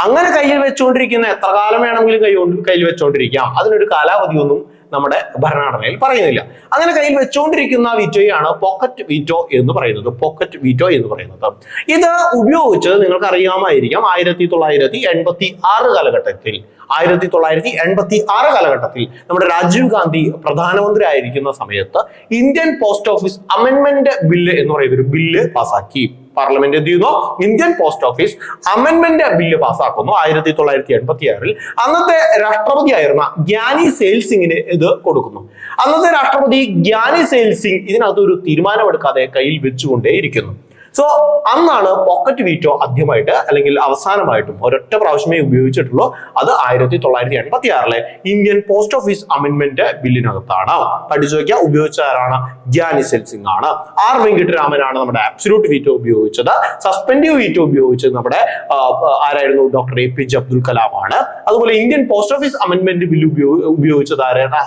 അങ്ങനെ കയ്യിൽ വെച്ചുകൊണ്ടിരിക്കുന്ന എത്ര കാലം വേണമെങ്കിലും കയ്യിൽ വെച്ചുകൊണ്ടിരിക്കാം. അതിനൊരു കാലാവധിയൊന്നും നമ്മുടെ ഭരണഘടനയിൽ പറയുന്നില്ല. അങ്ങനെ കയ്യിൽ വെച്ചുകൊണ്ടിരിക്കുന്ന വീറ്റോയാണ് പോക്കറ്റ് വീറ്റോ എന്ന് പറയുന്നത്. പോക്കറ്റ് വീറ്റോ എന്ന് പറയുന്നത് ഇത് ഉപയോഗിച്ച് നിങ്ങൾക്ക് അറിയാമായിരിക്കാം 1986 കാലഘട്ടത്തിൽ 1986 കാലഘട്ടത്തിൽ നമ്മുടെ രാജീവ് ഗാന്ധി പ്രധാനമന്ത്രി ആയിരിക്കുന്ന സമയത്ത് ഇന്ത്യൻ പോസ്റ്റ് ഓഫീസ് അമെൻമെന്റ് ബില്ല് എന്ന് പറയുന്ന ഒരു ബില്ല് പാസ്സാക്കി. പാർലമെന്റ് എന്ത് ചെയ്യുന്നു? ഇന്ത്യൻ പോസ്റ്റ് ഓഫീസ് അമെൻമെന്റ് ബില്ല് പാസ്സാക്കുന്നു 1986. അന്നത്തെ രാഷ്ട്രപതിയായിരുന്ന ഗ്യാനി സെയിൽ സിംഗിന് ഇത് കൊടുക്കുന്നു. അന്നത്തെ രാഷ്ട്രപതി ഗ്യാനി സെയിൽ സിംഗ് ഇതിനകത്ത് ഒരു തീരുമാനമെടുക്കാതെ കയ്യിൽ വെച്ചുകൊണ്ടേയിരിക്കുന്നു. സോ അന്നാണ് പോക്കറ്റ് വീറ്റോ ആദ്യമായിട്ട് അല്ലെങ്കിൽ അവസാനമായിട്ടും ഒരൊറ്റ പ്രാവശ്യമേ ഉപയോഗിച്ചിട്ടുള്ളൂ. അത് 1986 ഇന്ത്യൻ പോസ്റ്റ് ഓഫീസ് അമെൻമെന്റ് ബില്ലിനകത്താണ്. പഠിച്ചു വയ്ക്കുക. ഉപയോഗിച്ച ആരാണ്? ഗ്യാനി സെയിൽ സിംഗ് ആണ്. R വെങ്കിട്ടരാമനാണ് നമ്മുടെ അബ്സല്യൂട്ട് വീറ്റോ ഉപയോഗിച്ചത്. സസ്പെൻഡീവ് വീറ്റോ ഉപയോഗിച്ചത് നമ്മുടെ ആരായിരുന്നു? ഡോക്ടർ APJ അബ്ദുൽ കലാം ആണ്. അതുപോലെ ഇന്ത്യൻ പോസ്റ്റ് ഓഫീസ് അമെൻമെന്റ് ബില്ല് ഉപയോഗിച്ചത് ആരാണ്?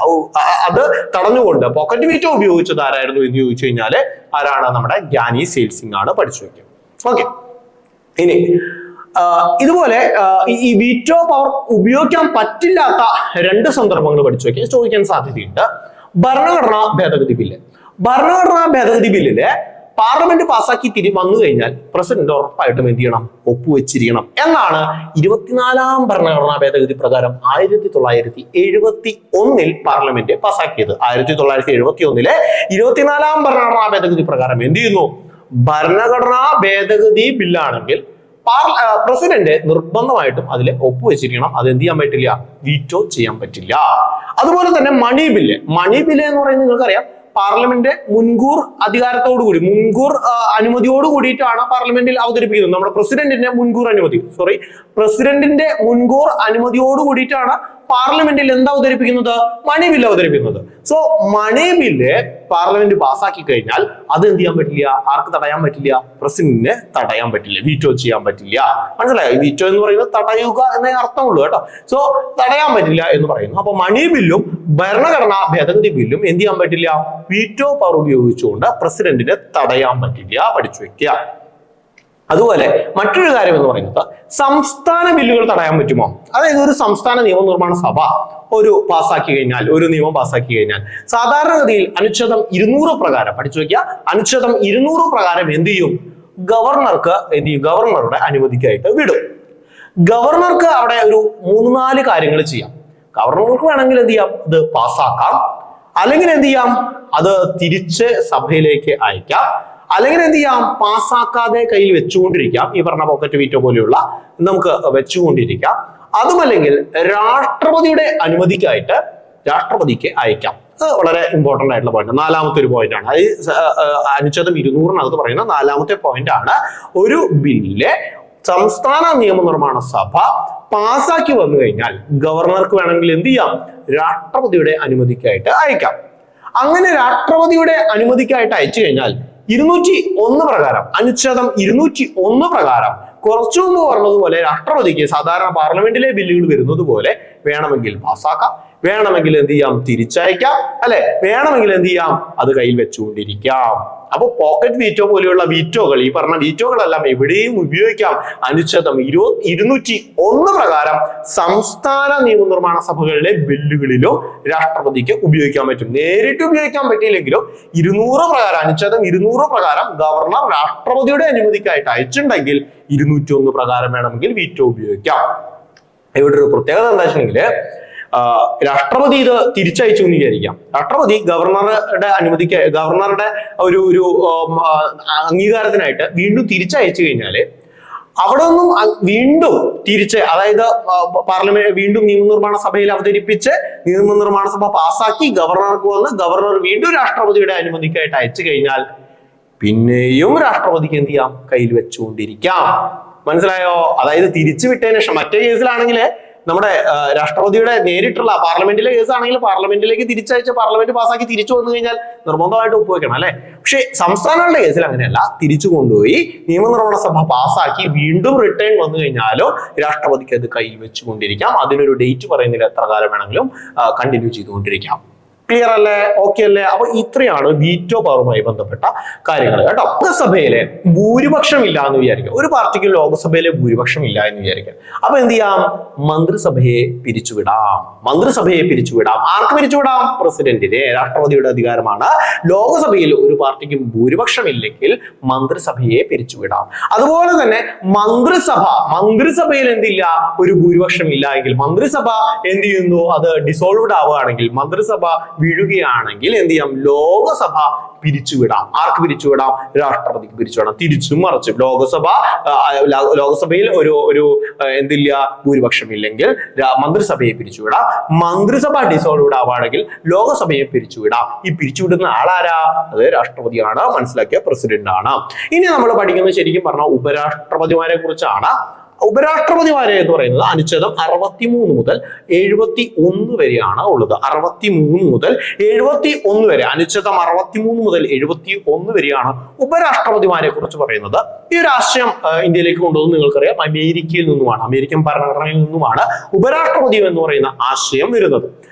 അത് തടഞ്ഞുകൊണ്ട് പോക്കറ്റ് വീറ്റോ ഉപയോഗിച്ചത് ആരായിരുന്നു എന്ന് ചോദിച്ചു കഴിഞ്ഞാൽ ആരാണ്? നമ്മുടെ ഗ്യാനി സെയിൽ സിംഗ് ആണ്. പഠിച്ചു വയ്ക്കും. ഓക്കെ, ഇനി ഇതുപോലെ ഈ വീറ്റോ പവർ ഉപയോഗിക്കാൻ പറ്റില്ലാത്ത 2 സന്ദർഭങ്ങൾ പഠിച്ചു വയ്ക്കാൻ ചോദിക്കാൻ സാധ്യതയുണ്ട്. ഭരണഘടനാ ഭേദഗതി ബില്ല്. ഭരണഘടനാ ഭേദഗതി ബില്ലില് പാർലമെന്റ് പാസ്സാക്കി വന്നു കഴിഞ്ഞാൽ പ്രസിഡന്റ് ഉറപ്പായിട്ടും എന്ത് ചെയ്യണം? ഒപ്പുവെച്ചിരിക്കണം എന്നാണ് 24ാം ഭരണഘടനാ ഭേദഗതി പ്രകാരം 1971 പാർലമെന്റ് പാസ്സാക്കിയത്. 1971 24ാം ഭരണഘടനാ ഭേദഗതി പ്രകാരം എന്ത് ചെയ്യുന്നു? ഭരണഘടനാ ഭേദഗതി ബില്ലാണെങ്കിൽ പ്രസിഡന്റ് നിർബന്ധമായിട്ടും അതിൽ ഒപ്പുവെച്ചിരിക്കണം. അത് എന്ത് ചെയ്യാൻ പറ്റില്ല? വീറ്റോ ചെയ്യാൻ പറ്റില്ല. അതുപോലെ തന്നെ മണി ബില്ല് എന്ന് പറയുന്നത് നിങ്ങൾക്കറിയാം, പാർലമെന്റ് മുൻകൂർ അധികാരത്തോടുകൂടി മുൻകൂർ അനുമതിയോട് കൂടിയിട്ടാണ് പാർലമെന്റിൽ അവതരിപ്പിക്കുന്നത്. നമ്മുടെ പ്രസിഡന്റിന്റെ മുൻകൂർ അനുമതിയോട് കൂടിയിട്ടാണ് പാർലമെന്റിൽ എന്താ അവതരിപ്പിക്കുന്നത്? മണി ബില്ല് അവതരിപ്പിക്കുന്നത്. സോ മണി ബില്ല് പാർലമെന്റ് പാസ്സാക്കി കഴിഞ്ഞാൽ അത് എന്ത് ചെയ്യാൻ പറ്റില്ല? ആർക്ക് തടയാൻ പറ്റില്ല? പ്രസിഡന്റിന് തടയാൻ പറ്റില്ല, വീറ്റോ ചെയ്യാൻ പറ്റില്ല. മനസ്സിലായോ? വീറ്റോ എന്ന് പറയുന്നത് തടയുക എന്നേ അർത്ഥമുള്ളൂ കേട്ടോ. സോ തടയാൻ പറ്റില്ല എന്ന് പറയുന്നു. അപ്പൊ മണി ബില്ലും ഭരണഘടനാ ഭേദഗതി ബില്ലും എന്ത് ചെയ്യാൻ പറ്റില്ല? വീറ്റോ പവർ ഉപയോഗിച്ചുകൊണ്ട് പ്രസിഡന്റിനെ തടയാൻ പറ്റില്ല. പഠിച്ചു വെക്കുക. അതുപോലെ മറ്റൊരു കാര്യം എന്ന് പറയുന്നത് സംസ്ഥാന ബില്ലുകൾ തടയാൻ പറ്റുമോ? അതായത് ഒരു സംസ്ഥാന നിയമനിർമ്മാണ സഭ ഒരു നിയമം പാസ്സാക്കി കഴിഞ്ഞാൽ സാധാരണഗതിയിൽ അനുച്ഛേദം 200 പ്രകാരം പഠിച്ചു വെക്കുക. അനുച്ഛേദം 200 പ്രകാരം എന്ത് ചെയ്യും? ഗവർണറുടെ അനുമതിക്കായിട്ട് വിടും. ഗവർണർക്ക് അവിടെ ഒരു 3-4 കാര്യങ്ങൾ ചെയ്യാം. ഗവർണർക്ക് വേണമെങ്കിൽ എന്ത് ചെയ്യാം? ഇത് പാസ്സാക്കാം, അല്ലെങ്കിൽ എന്ത് ചെയ്യാം? അത് തിരിച്ച് സഭയിലേക്ക് അയക്കാം, അല്ലെങ്കിൽ എന്ത് ചെയ്യാം? പാസ്സാക്കാതെ കയ്യിൽ വെച്ചുകൊണ്ടിരിക്കാം. ഈ പറഞ്ഞ പോക്കറ്റ് വീറ്റോ പോലെയുള്ള നമുക്ക് വെച്ചുകൊണ്ടിരിക്കാം. അതുമല്ലെങ്കിൽ രാഷ്ട്രപതിയുടെ അനുമതിക്കായിട്ട് രാഷ്ട്രപതിക്ക് അയക്കാം. അത് വളരെ ഇമ്പോർട്ടന്റ് ആയിട്ടുള്ള പോയിന്റ്. 4ാമത്തെ ഒരു പോയിന്റ് ആണ്. അത് അനുച്ഛേദം 200 പറയുന്ന 4ാമത്തെ പോയിന്റ് ആണ്. ഒരു ബില്ല് സംസ്ഥാന നിയമനിർമ്മാണ സഭ പാസ്സാക്കി വന്നു കഴിഞ്ഞാൽ ഗവർണർക്ക് വേണമെങ്കിൽ എന്ത് ചെയ്യാം? രാഷ്ട്രപതിയുടെ അനുമതിക്കായിട്ട് അയക്കാം. അങ്ങനെ രാഷ്ട്രപതിയുടെ അനുമതിക്കായിട്ട് അയച്ചു കഴിഞ്ഞാൽ 201 പ്രകാരം, അനുച്ഛേദം 201 പ്രകാരം കുറച്ചു മുമ്പ് പറഞ്ഞതുപോലെ രാഷ്ട്രപതിക്ക് സാധാരണ പാർലമെന്റിലെ ബില്ലുകൾ വരുന്നത് പോലെ വേണമെങ്കിൽ പാസ്സാക്കാം, വേണമെങ്കിൽ എന്ത് ചെയ്യാം, തിരിച്ചയക്കാം, അല്ലെ? വേണമെങ്കിൽ എന്ത് ചെയ്യാം, അത് കയ്യിൽ വെച്ചുകൊണ്ടിരിക്കാം. അപ്പൊ പോക്കറ്റ് വീറ്റോ പോലെയുള്ള വീറ്റോകൾ, ഈ പറഞ്ഞ വീറ്റോകളെല്ലാം എവിടെയും ഉപയോഗിക്കാം. അനുച്ഛേദം 201 പ്രകാരം സംസ്ഥാന നിയമനിർമ്മാണ സഭകളിലെ ബില്ലുകളിലും രാഷ്ട്രപതിക്ക് ഉപയോഗിക്കാൻ പറ്റും. നേരിട്ട് ഉപയോഗിക്കാൻ പറ്റിയില്ലെങ്കിലും 200 പ്രകാരം, അനുച്ഛേദം 200 പ്രകാരം ഗവർണർ രാഷ്ട്രപതിയുടെ അനുമതിക്കായിട്ട് അയച്ചിട്ടുണ്ടെങ്കിൽ 201 പ്രകാരം വേണമെങ്കിൽ വീറ്റോ ഉപയോഗിക്കാം. ഇവിടെ ഒരു പ്രത്യേകത എന്താ വെച്ചിട്ടുണ്ടെങ്കിൽ, രാഷ്ട്രപതി ഇത് തിരിച്ചയച്ചു എന്ന് വിചാരിക്കാം. രാഷ്ട്രപതി ഗവർണറുടെ അനുമതിക്ക്, ഗവർണറുടെ ഒരു അംഗീകാരത്തിനായിട്ട് വീണ്ടും തിരിച്ചയച്ചു കഴിഞ്ഞാല് അവിടെ നിന്നും വീണ്ടും തിരിച്ച്, അതായത് പാർലമെന്റ് വീണ്ടും നിയമനിർമ്മാണ സഭയിൽ അവതരിപ്പിച്ച് നിയമനിർമ്മാണ സഭ പാസ്സാക്കി ഗവർണർക്ക് വന്ന് ഗവർണർ വീണ്ടും രാഷ്ട്രപതിയുടെ അനുമതിക്കായിട്ട് അയച്ചു കഴിഞ്ഞാൽ പിന്നെയും രാഷ്ട്രപതിക്ക് എന്ത് ചെയ്യാം, കയ്യിൽ വെച്ചുകൊണ്ടിരിക്കാം. മനസ്സിലായോ? അതായത് തിരിച്ചു വിട്ടതിന് ശേഷം, മറ്റേ കേസിലാണെങ്കിൽ നമ്മുടെ രാഷ്ട്രപതിയുടെ നേരിട്ടുള്ള പാർലമെന്റിലെ കേസ് ആണെങ്കിൽ പാർലമെന്റിലേക്ക് തിരിച്ചയച്ച് പാർലമെന്റ് പാസ്സാക്കി തിരിച്ചു വന്നു കഴിഞ്ഞാൽ നിർബന്ധമായിട്ട് ഒപ്പുവെക്കണം, അല്ലെ? പക്ഷെ സംസ്ഥാനങ്ങളുടെ കേസിൽ അങ്ങനെയല്ല. തിരിച്ചു കൊണ്ടുപോയി നിയമനിർമ്മാണ സഭ പാസ്സാക്കി വീണ്ടും റിട്ടേൺ വന്നു കഴിഞ്ഞാലോ രാഷ്ട്രപതിക്ക് അത് കയ്യിൽ വെച്ചുകൊണ്ടിരിക്കാം. അതിനൊരു ഡേറ്റ് പറയുന്നില്ല, എത്ര കാലം വേണമെങ്കിലും കണ്ടിന്യൂ ചെയ്തുകൊണ്ടിരിക്കാം. ക്ലിയർ അല്ലേ? ഓക്കെ അല്ലേ? അപ്പൊ ഇത്രയാണ് വീറ്റോ പവറുമായി ബന്ധപ്പെട്ട കാര്യങ്ങൾ കേട്ടോ. ലോകസഭയിലെ ഭൂരിപക്ഷം ഇല്ല എന്ന് വിചാരിക്കാം, ഒരു പാർട്ടിക്ക് ലോകസഭയിലെ ഭൂരിപക്ഷം ഇല്ല എന്ന് വിചാരിക്കാം. അപ്പൊ എന്ത് ചെയ്യാം, മന്ത്രിസഭയെ പിരിച്ചുവിടാം. മന്ത്രിസഭയെ പിരിച്ചുവിടാം. ആർക്ക് പിരിച്ചുവിടാം? പ്രസിഡന്റിനെ. രാഷ്ട്രപതിയുടെ അധികാരമാണ്. ലോകസഭയിൽ ഒരു പാർട്ടിക്കും ഭൂരിപക്ഷം ഇല്ലെങ്കിൽ മന്ത്രിസഭയെ പിരിച്ചുവിടാം. അതുപോലെ തന്നെ മന്ത്രിസഭയിൽ എന്തില്ല, ഒരു ഭൂരിപക്ഷം ഇല്ല എങ്കിൽ മന്ത്രിസഭ എന്ത് ചെയ്യുന്നു, അത് ഡിസോൾവ്ഡ് ആവുകയാണെങ്കിൽ, മന്ത്രിസഭ വീഴുകയാണെങ്കിൽ എന്ത് ചെയ്യാം, ലോകസഭ പിരിച്ചുവിടാം. ആർക്ക് പിരിച്ചുവിടാം? രാഷ്ട്രപതിക്ക് പിരിച്ചുവിടാം. തിരിച്ചും മറിച്ചും ലോകസഭയിൽ ഒരു എന്തില്ല, ഭൂരിപക്ഷം ഇല്ലെങ്കിൽ മന്ത്രിസഭയെ പിരിച്ചുവിടാം. മന്ത്രിസഭ ഡിസോൾവ്ഡ് ആവുകയാണെങ്കിൽ ലോകസഭയെ പിരിച്ചുവിടാം. ഈ പിരിച്ചുവിടുന്ന ആളാരാ? അത് രാഷ്ട്രപതിയാണ്. മനസ്സിലാക്കിയ പ്രസിഡന്റ് ആണ്. ഇനി നമ്മൾ പഠിക്കുന്നത് ശരിക്കും പറഞ്ഞാൽ ഉപരാഷ്ട്രപതിമാരെ കുറിച്ചാണ്. ഉപരാഷ്ട്രപതിമാരെ എന്ന് പറയുന്നത് അനുച്ഛേദം 63 മുതൽ 71 വരെയാണ് ഉള്ളത്. 63 മുതൽ 71 വരെ, അനുച്ഛേദം 63 മുതൽ 71 വരെയാണ് ഉപരാഷ്ട്രപതിമാരെ കുറിച്ച് പറയുന്നത്. ഈ ഒരു ആശയം ഇന്ത്യയിലേക്ക് കൊണ്ടുവന്ന് നിങ്ങൾക്കറിയാം, അമേരിക്കയിൽ നിന്നുമാണ്, അമേരിക്കൻ ഭരണഘടനയിൽ നിന്നുമാണ് ഉപരാഷ്ട്രപതി എന്ന് പറയുന്ന ആശയം വരുന്നത്.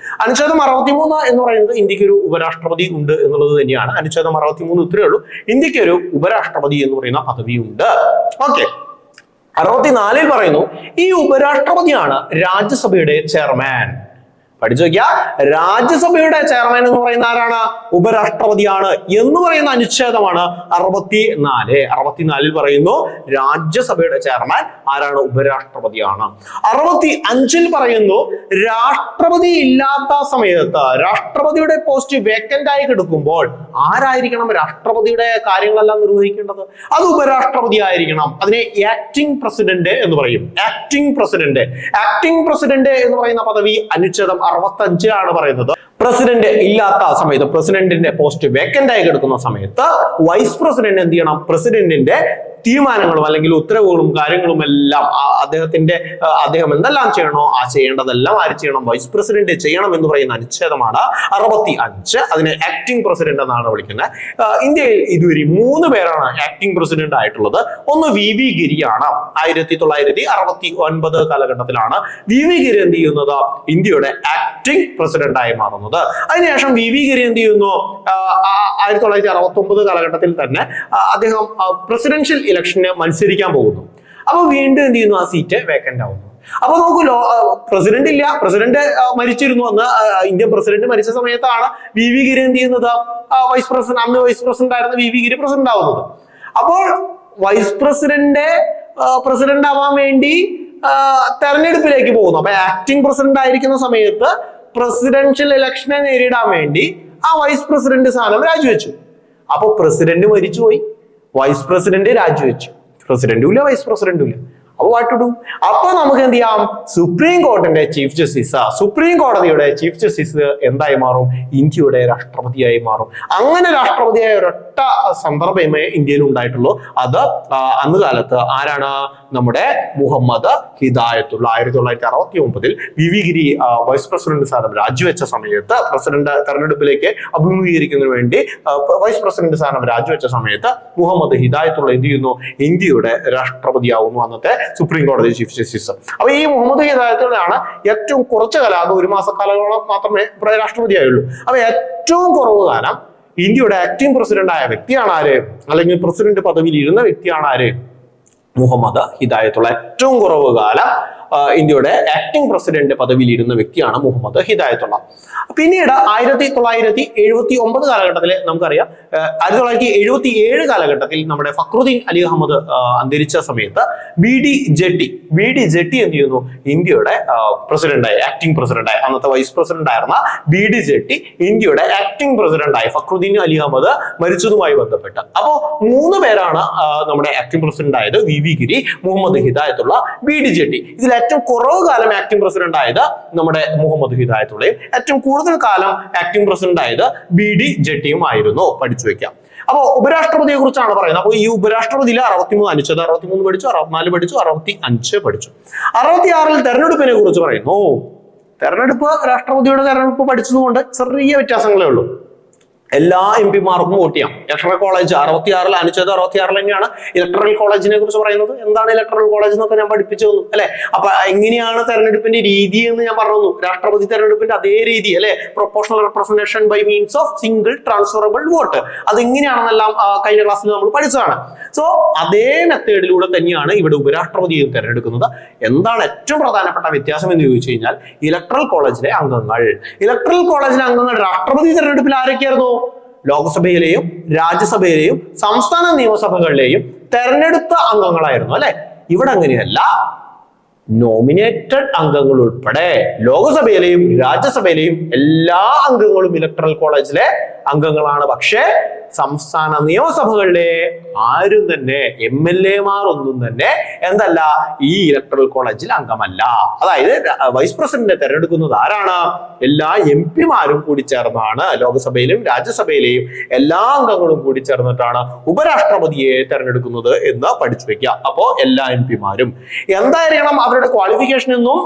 അനുച്ഛേദം 63 എന്ന് പറയുന്നത് ഇന്ത്യക്ക് ഒരു ഉപരാഷ്ട്രപതി ഉണ്ട് എന്നുള്ളത് തന്നെയാണ്. അനുച്ഛേദം 63 ഇത്രയേ ഉള്ളൂ. ഇന്ത്യക്ക് ഒരു ഉപരാഷ്ട്രപതി എന്ന് പറയുന്ന പദവി ഉണ്ട്. ഓക്കെ. 64 പറയുന്നു, ഈ ഉപരാഷ്ട്രപതിയാണ് രാജ്യസഭയുടെ ചെയർമാൻ. പഠിച്ചു നോക്കിയ, രാജ്യസഭയുടെ ചെയർമാൻ എന്ന് പറയുന്ന ആരാണ്? ഉപരാഷ്ട്രപതിയാണ് എന്ന് പറയുന്ന അനുച്ഛേദമാണ് 64. 64 പറയുന്നു രാജ്യസഭയുടെ ചെയർമാൻ ആരാണ്? ഉപരാഷ്ട്രപതിയാണ്. 65 പറയുന്നു രാഷ്ട്രപതി ഇല്ലാത്ത സമയത്ത്, രാഷ്ട്രപതിയുടെ പോസ്റ്റ് വേക്കന്റ് ആയി കിടക്കുമ്പോൾ ആരായിരിക്കണം രാഷ്ട്രപതിയുടെ കാര്യങ്ങളെല്ലാം നിർവഹിക്കേണ്ടത്? അത് ഉപരാഷ്ട്രപതി ആയിരിക്കണം. അതിനെ ആക്ടിംഗ് പ്രസിഡന്റ് എന്ന് പറയും. ആക്ടിംഗ് പ്രസിഡന്റ് എന്ന് പറയുന്ന പദവി അനുച്ഛേദം 65 ആണ് പറയുന്നത്. പ്രസിഡന്റ് ഇല്ലാത്ത സമയത്ത്, പ്രസിഡന്റിന്റെ പോസ്റ്റ് വേക്കന്റ് ആയി കിടക്കുന്ന സമയത്ത് വൈസ് പ്രസിഡന്റ് എന്ത് ചെയ്യണം? പ്രസിഡന്റിന്റെ തീരുമാനങ്ങളും അല്ലെങ്കിൽ ഉത്തരവുകളും കാര്യങ്ങളും എല്ലാം അദ്ദേഹം എന്തെല്ലാം ചെയ്യണോ ആ ചെയ്യേണ്ടതെല്ലാം ആര് ചെയ്യണം? വൈസ് പ്രസിഡന്റ് ചെയ്യണം എന്ന് പറയുന്ന അനുച്ഛേദമാണ് 65. അതിനെ ആക്ടിംഗ് പ്രസിഡന്റ് എന്നാണ് വിളിക്കുന്നത്. ഇന്ത്യയിൽ ഇതുവരെ 3 പേരാണ് ആക്ടിംഗ് പ്രസിഡന്റ് ആയിട്ടുള്ളത്. ഒന്ന് VV ഗിരിയാണ്. 1969 കാലഘട്ടത്തിലാണ് VV ഗിരി എന്ത് ചെയ്യുന്നത്? ഇന്ത്യയുടെ ആക്ടിംഗ് പ്രസിഡന്റ് ആയി മാറുന്നത്. അതിനുശേഷം VV ഗിരി എന്ത് ചെയ്യുന്നു? 1969 കാലഘട്ടത്തിൽ തന്നെ അദ്ദേഹം പ്രസിഡൻഷ്യൽ ഇലക്ഷന് മത്സരിക്കാൻ പോകുന്നു. അപ്പൊ വീണ്ടും എന്ത് ചെയ്യുന്നു? ആ സീറ്റ് വേക്കന്റ് ആവുന്നു. അപ്പൊ നോക്കൂ, പ്രസിഡന്റ് മരിച്ചിരുന്നു. അന്ന് ഇന്ത്യൻ പ്രസിഡന്റ് മരിച്ച സമയത്താണ് VV ഗിരി എന്ത് ചെയ്യുന്നത്? അന്ന് വൈസ് പ്രസിഡന്റ് ആയിരുന്ന VV ഗിരി പ്രസിഡന്റ് ആവുന്നത്. അപ്പോൾ വൈസ് പ്രസിഡന്റ് ആവാൻ വേണ്ടി തെരഞ്ഞെടുപ്പിലേക്ക് പോകുന്നു. അപ്പൊ ആക്ടിംഗ് പ്രസിഡന്റ് ആയിരിക്കുന്ന സമയത്ത് പ്രസിഡൻഷ്യൽ ഇലക്ഷനെ നേരിടാൻ വേണ്ടി ആ വൈസ് പ്രസിഡന്റ് സ്ഥാനം രാജിവെച്ചു. അപ്പൊ പ്രസിഡന്റ് മരിച്ചുപോയി, വൈസ് പ്രസിഡന്റ് രാജിവെച്ചു. പ്രസിഡന്റും ഇല്ല, വൈസ് പ്രസിഡന്റും ഇല്ല. അപ്പൊ വാട്ട് ടു ഡു? അപ്പൊ നമുക്ക് എന്ത് ചെയ്യാം? സുപ്രീം കോടതിയുടെ ചീഫ് ജസ്റ്റിസ് എന്തായി മാറും? ഇന്ത്യയുടെ രാഷ്ട്രപതിയായി മാറും. അങ്ങനെ രാഷ്ട്രപതിയായ ഒരൊറ്റ സന്ദർഭമേ ഇന്ത്യയിൽ ഉണ്ടായിട്ടുള്ളൂ. അത് അന്ന് കാലത്ത് ആരാണ്? നമ്മുടെ മുഹമ്മദ് ഹിദായത്തുള്ള. 1969 VV ഗിരി വൈസ് പ്രസിഡന്റ് സ്ഥാനം രാജിവെച്ച സമയത്ത്, പ്രസിഡന്റ് തെരഞ്ഞെടുപ്പിലേക്ക് അഭിമുഖീകരിക്കുന്നതിന് വേണ്ടി വൈസ് പ്രസിഡന്റ് സ്ഥാനം രാജിവെച്ച സമയത്ത് മുഹമ്മദ് ഹിദായത്തുള്ള എന്ത് ചെയ്യുന്നു? ഇന്ത്യയുടെ രാഷ്ട്രപതിയാവുന്നു. അന്നത്തെ സുപ്രീം കോടതി ചീഫ് ജസ്റ്റിസ്. അപ്പൊ ഈ മുഹമ്മദ് ഹിദായത്തുള്ളയാണ് ഏറ്റവും കുറച്ച് കാലം, 1 മാസക്കാലത്തോളം മാത്രമേ രാഷ്ട്രപതിയായുള്ളൂ. അപ്പൊ ഏറ്റവും കുറവ് കാലം ഇന്ത്യയുടെ ആക്ടിംഗ് പ്രസിഡന്റ് ആയ വ്യക്തിയാണ് ആര്, അല്ലെങ്കിൽ പ്രസിഡന്റ് പദവിയിൽ ഇരുന്ന വ്യക്തിയാണ് ആര്, മുഹമ്മദ് ഹിദായത്തുള്ള. ഏറ്റവും കുറവ് കാലം ഇന്ത്യയുടെ ആക്ടിംഗ് പ്രസിഡന്റ് പദവിയിൽ ഇരുന്ന വ്യക്തിയാണ് മുഹമ്മദ് ഹിദായത്തുള്ള. പിന്നീട് 1979 കാലഘട്ടത്തിൽ നമുക്കറിയാം, 1977 കാലഘട്ടത്തിൽ നമ്മുടെ ഫക്രുദ്ദീൻ അലി അഹമ്മദ് അന്തരിച്ച സമയത്ത് ബി ഡി ജെട്ടി എന്ത് ചെയ്യുന്നു, ഇന്ത്യയുടെ പ്രസിഡന്റായി, ആക്ടിംഗ് പ്രസിഡന്റായി. അന്നത്തെ വൈസ് പ്രസിഡന്റ് ആയിരുന്ന ബി ഡി ജെട്ടി ഇന്ത്യയുടെ ആക്ടിംഗ് പ്രസിഡന്റായി ഫക്രുദ്ദീൻ അലി അഹമ്മദ് മരിച്ചതുമായി ബന്ധപ്പെട്ട്. അപ്പോ 3 പേരാണ് നമ്മുടെ ആക്ടിംഗ് പ്രസിഡന്റ് ആയത്, V Giri, Muhammad Hidayatullah, B D Jatti. ഇതിൽ ഏറ്റവും കുറവ് കാലം ആക്ടിംഗ് പ്രസിഡന്റ് ആയത് നമ്മുടെ മുഹമ്മദ് ഹിദായത്തുള്ളയും ഏറ്റവും കൂടുതൽ കാലം ആക്ടിംഗ് പ്രസിഡന്റ് ആയത് ബി ഡി ജെട്ടിയും ആയിരുന്നു. പഠിച്ചു വെക്കാം. അപ്പോ ഉപരാഷ്ട്രപതിയെ കുറിച്ചാണ് പറയുന്നത്. അപ്പോൾ ഈ ഉപരാഷ്ട്രപതിയിൽ 63 അനുച്ഛേദം 63 പഠിച്ചു, 64 പഠിച്ചു, 65 പഠിച്ചു. 66-ൽ തെരഞ്ഞെടുപ്പിനെ കുറിച്ച് പറയുന്നു. തെരഞ്ഞെടുപ്പ്, രാഷ്ട്രപതിയുടെ തെരഞ്ഞെടുപ്പ് പഠിച്ചതുകൊണ്ട് ചെറിയ വ്യത്യാസങ്ങളേ ഉള്ളൂ. എല്ലാ എം പിമാർക്കും വോട്ട് ചെയ്യാം. ഇലക്ടറൽ കോളേജ് 66-ൽ അനുച്ഛേദം 66 തന്നെയാണ് ഇലക്ടറൽ കോളേജിനെ കുറിച്ച് പറയുന്നത്. എന്താണ് ഇലക്ടറൽ കോളേജ് എന്നൊക്കെ ഞാൻ പഠിപ്പിച്ചു തന്നു അല്ലെ. അപ്പൊ എങ്ങനെയാണ് തെരഞ്ഞെടുപ്പിന്റെ രീതി എന്ന് ഞാൻ പറഞ്ഞു. രാഷ്ട്രപതി തെരഞ്ഞെടുപ്പിന്റെ അതേ രീതി അല്ലെ, proportional representation by means of single transferable vote. അതെങ്ങനെയാണെന്നെല്ലാം കഴിഞ്ഞ ക്ലാസ്സിൽ നമ്മൾ പഠിച്ചതാണ്. സോ അതേ മെത്തേഡിലൂടെ തന്നെയാണ് ഇവിടെ ഉപരാഷ്ട്രപതിയെ തെരഞ്ഞെടുക്കുന്നത്. എന്താണ് ഏറ്റവും പ്രധാനപ്പെട്ട വ്യത്യാസം എന്ന് ചോദിച്ചു കഴിഞ്ഞാൽ, ഇലക്ടറൽ കോളേജിലെ അംഗങ്ങൾ രാഷ്ട്രപതി തെരഞ്ഞെടുപ്പിൽ ആരൊക്കെയായിരുന്നു? ലോക്സഭയിലെയും രാജ്യസഭയിലെയും സംസ്ഥാന നിയമസഭകളിലെയും തെരഞ്ഞെടുത്ത അംഗങ്ങളായിരുന്നു അല്ലെ. ഇവിടെ അങ്ങനെയല്ല. നോമിനേറ്റഡ് അംഗങ്ങൾ ഉൾപ്പെടെ ലോക്സഭയിലെയും രാജ്യസഭയിലെയും എല്ലാ അംഗങ്ങളും ഇലക്ടറൽ കോളേജിലെ അംഗങ്ങളാണ്. പക്ഷേ സംസ്ഥാന നിയമസഭകളിലെ ആരും തന്നെ MLA-മാർ ഒന്നും തന്നെ എന്തല്ല, ഈ ഇലക്ടറൽ കോളേജിൽ അംഗമല്ല. അതായത് വൈസ് പ്രസിഡന്റിനെ തെരഞ്ഞെടുക്കുന്നത് ആരാണ്? എല്ലാ MP-മാരും കൂടി ചേർന്നാണ്. ലോക്സഭയിലും രാജ്യസഭയിലെയും എല്ലാ അംഗങ്ങളും കൂടി ചേർന്നിട്ടാണ് ഉപരാഷ്ട്രപതിയെ തെരഞ്ഞെടുക്കുന്നത് എന്ന് പഠിച്ചു വെക്കുക. അപ്പോ എല്ലാ MP-മാരും എന്തായിരിക്കണം അവരുടെ ക്വാളിഫിക്കേഷൻ എന്നും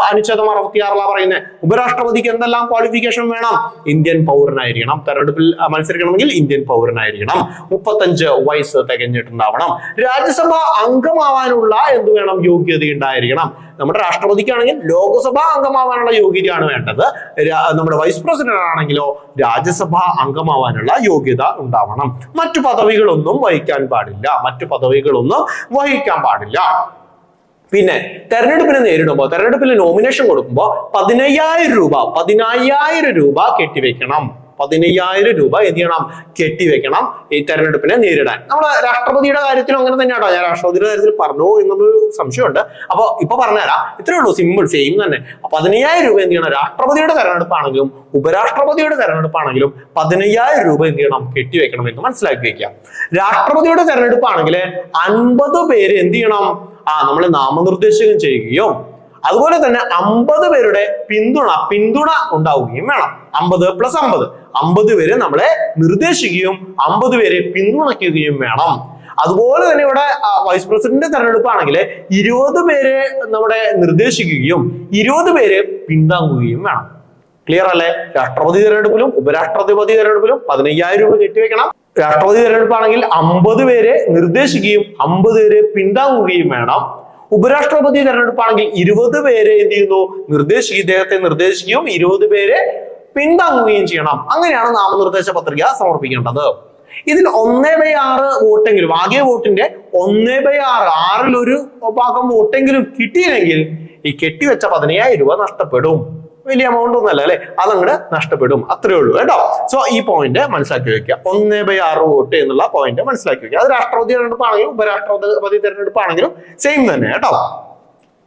അനുച്ഛേദം 66 പറയുന്നത്. ഉപരാഷ്ട്രപതിക്ക് എന്തെല്ലാം ക്വാളിഫിക്കേഷൻ വേണം? ഇന്ത്യൻ പൗരനായിരിക്കണം. തെരഞ്ഞെടുപ്പിൽ മത്സരിക്കണമെങ്കിൽ ഇന്ത്യൻ പൗരനായിരിക്കണം. 35 വയസ്സ് തികഞ്ഞിട്ടുണ്ടാവണം. രാജ്യസഭ അംഗമാവാനുള്ള എന്ത് വേണം? യോഗ്യത ഉണ്ടായിരിക്കണം. നമ്മുടെ രാഷ്ട്രപതിക്കാണെങ്കിൽ ലോക്സഭാ അംഗമാവാനുള്ള യോഗ്യതയാണ് വേണ്ടത്. നമ്മുടെ വൈസ് പ്രസിഡന്റ് ആണെങ്കിലോ രാജ്യസഭാ അംഗമാവാനുള്ള യോഗ്യത ഉണ്ടാവണം. മറ്റു പദവികളൊന്നും വഹിക്കാൻ പാടില്ല. പിന്നെ തെരഞ്ഞെടുപ്പിനെ നേരിടുമ്പോൾ, തെരഞ്ഞെടുപ്പിൽ നോമിനേഷൻ കൊടുക്കുമ്പോൾ 15000 രൂപ കെട്ടിവെക്കണം. 15000 രൂപ എന്ത് ചെയ്യണം? കെട്ടിവെക്കണം ഈ തെരഞ്ഞെടുപ്പിനെ നേരിടാൻ. നമ്മുടെ രാഷ്ട്രപതിയുടെ കാര്യത്തിലും അങ്ങനെ തന്നെയാണോ? ഞാൻ രാഷ്ട്രപതിയുടെ കാര്യത്തിൽ പറഞ്ഞു എന്നുള്ളൊരു സംശയമുണ്ട്. അപ്പൊ ഇപ്പൊ പറഞ്ഞുതരാം. ഇത്രേ ഉള്ളൂ, സിമ്പിൾ, സെയിം തന്നെ. 15000 രൂപ എന്ത് ചെയ്യണം? രാഷ്ട്രപതിയുടെ തെരഞ്ഞെടുപ്പാണെങ്കിലും ഉപരാഷ്ട്രപതിയുടെ തെരഞ്ഞെടുപ്പാണെങ്കിലും 15000 രൂപ എന്ത് ചെയ്യണം? കെട്ടിവെക്കണം എന്ന് മനസ്സിലാക്കി വെക്കാം. രാഷ്ട്രപതിയുടെ തെരഞ്ഞെടുപ്പാണെങ്കിൽ 50 പേര് എന്ത് ചെയ്യണം? നമ്മൾ നാമനിർദ്ദേശം ചെയ്യുകയും അതുപോലെ തന്നെ 50 പേരുടെ പിന്തുണ ഉണ്ടാവുകയും വേണം. 50+50 പേര് നമ്മളെ നിർദ്ദേശിക്കുകയും 50 പേരെ പിന്തുണയ്ക്കുകയും വേണം. അതുപോലെ തന്നെ ഇവിടെ വൈസ് പ്രസിഡന്റ് തെരഞ്ഞെടുപ്പാണെങ്കിൽ 20 പേരെ നമ്മുടെ നിർദ്ദേശിക്കുകയും 20 പേരെ പിന്താങ്ങുകയും വേണം. ക്ലിയർ അല്ലേ? രാഷ്ട്രപതി തെരഞ്ഞെടുപ്പിലും ഉപരാഷ്ട്രപതി തെരഞ്ഞെടുപ്പിലും 15000 രൂപ കെട്ടിവെക്കണം. രാഷ്ട്രപതി തെരഞ്ഞെടുപ്പാണെങ്കിൽ 50 പേരെ നിർദ്ദേശിക്കുകയും 50 പേരെ പിന്താങ്ങുകയും വേണം. ഉപരാഷ്ട്രപതി തെരഞ്ഞെടുപ്പാണെങ്കിൽ 20 പേരെ എന്ത് ചെയ്യുന്നു? ഇദ്ദേഹത്തെ നിർദ്ദേശിക്കുകയും 20 പേരെ പിന്താങ്ങുകയും ചെയ്യണം. അങ്ങനെയാണ് നാമനിർദ്ദേശ പത്രിക സമർപ്പിക്കേണ്ടത്. ഇതിൽ 1/6 വോട്ടെങ്കിലും, ആകെ വോട്ടിന്റെ 1/6, 6-ൽ 1 ഭാഗം വോട്ടെങ്കിലും കിട്ടിയില്ലെങ്കിൽ ഈ കെട്ടിവെച്ച 15000 രൂപ നഷ്ടപ്പെടും. വലിയ എമൗണ്ട് ഒന്നല്ല അല്ലെ, അതങ്ങോട്ട് നഷ്ടപ്പെടും. അത്രേ ഉള്ളൂ കേട്ടോ. സോ ഈ പോയിന്റ് മനസ്സിലാക്കി വെക്കുക. 1/6 വോട്ട് എന്നുള്ള പോയിന്റ് മനസ്സിലാക്കി വെക്കുക. അത് രാഷ്ട്രപതി തെരഞ്ഞെടുപ്പാണെങ്കിലും ഉപരാഷ്ട്രപതി തെരഞ്ഞെടുപ്പാണെങ്കിലും സെയിം തന്നെ കേട്ടോ.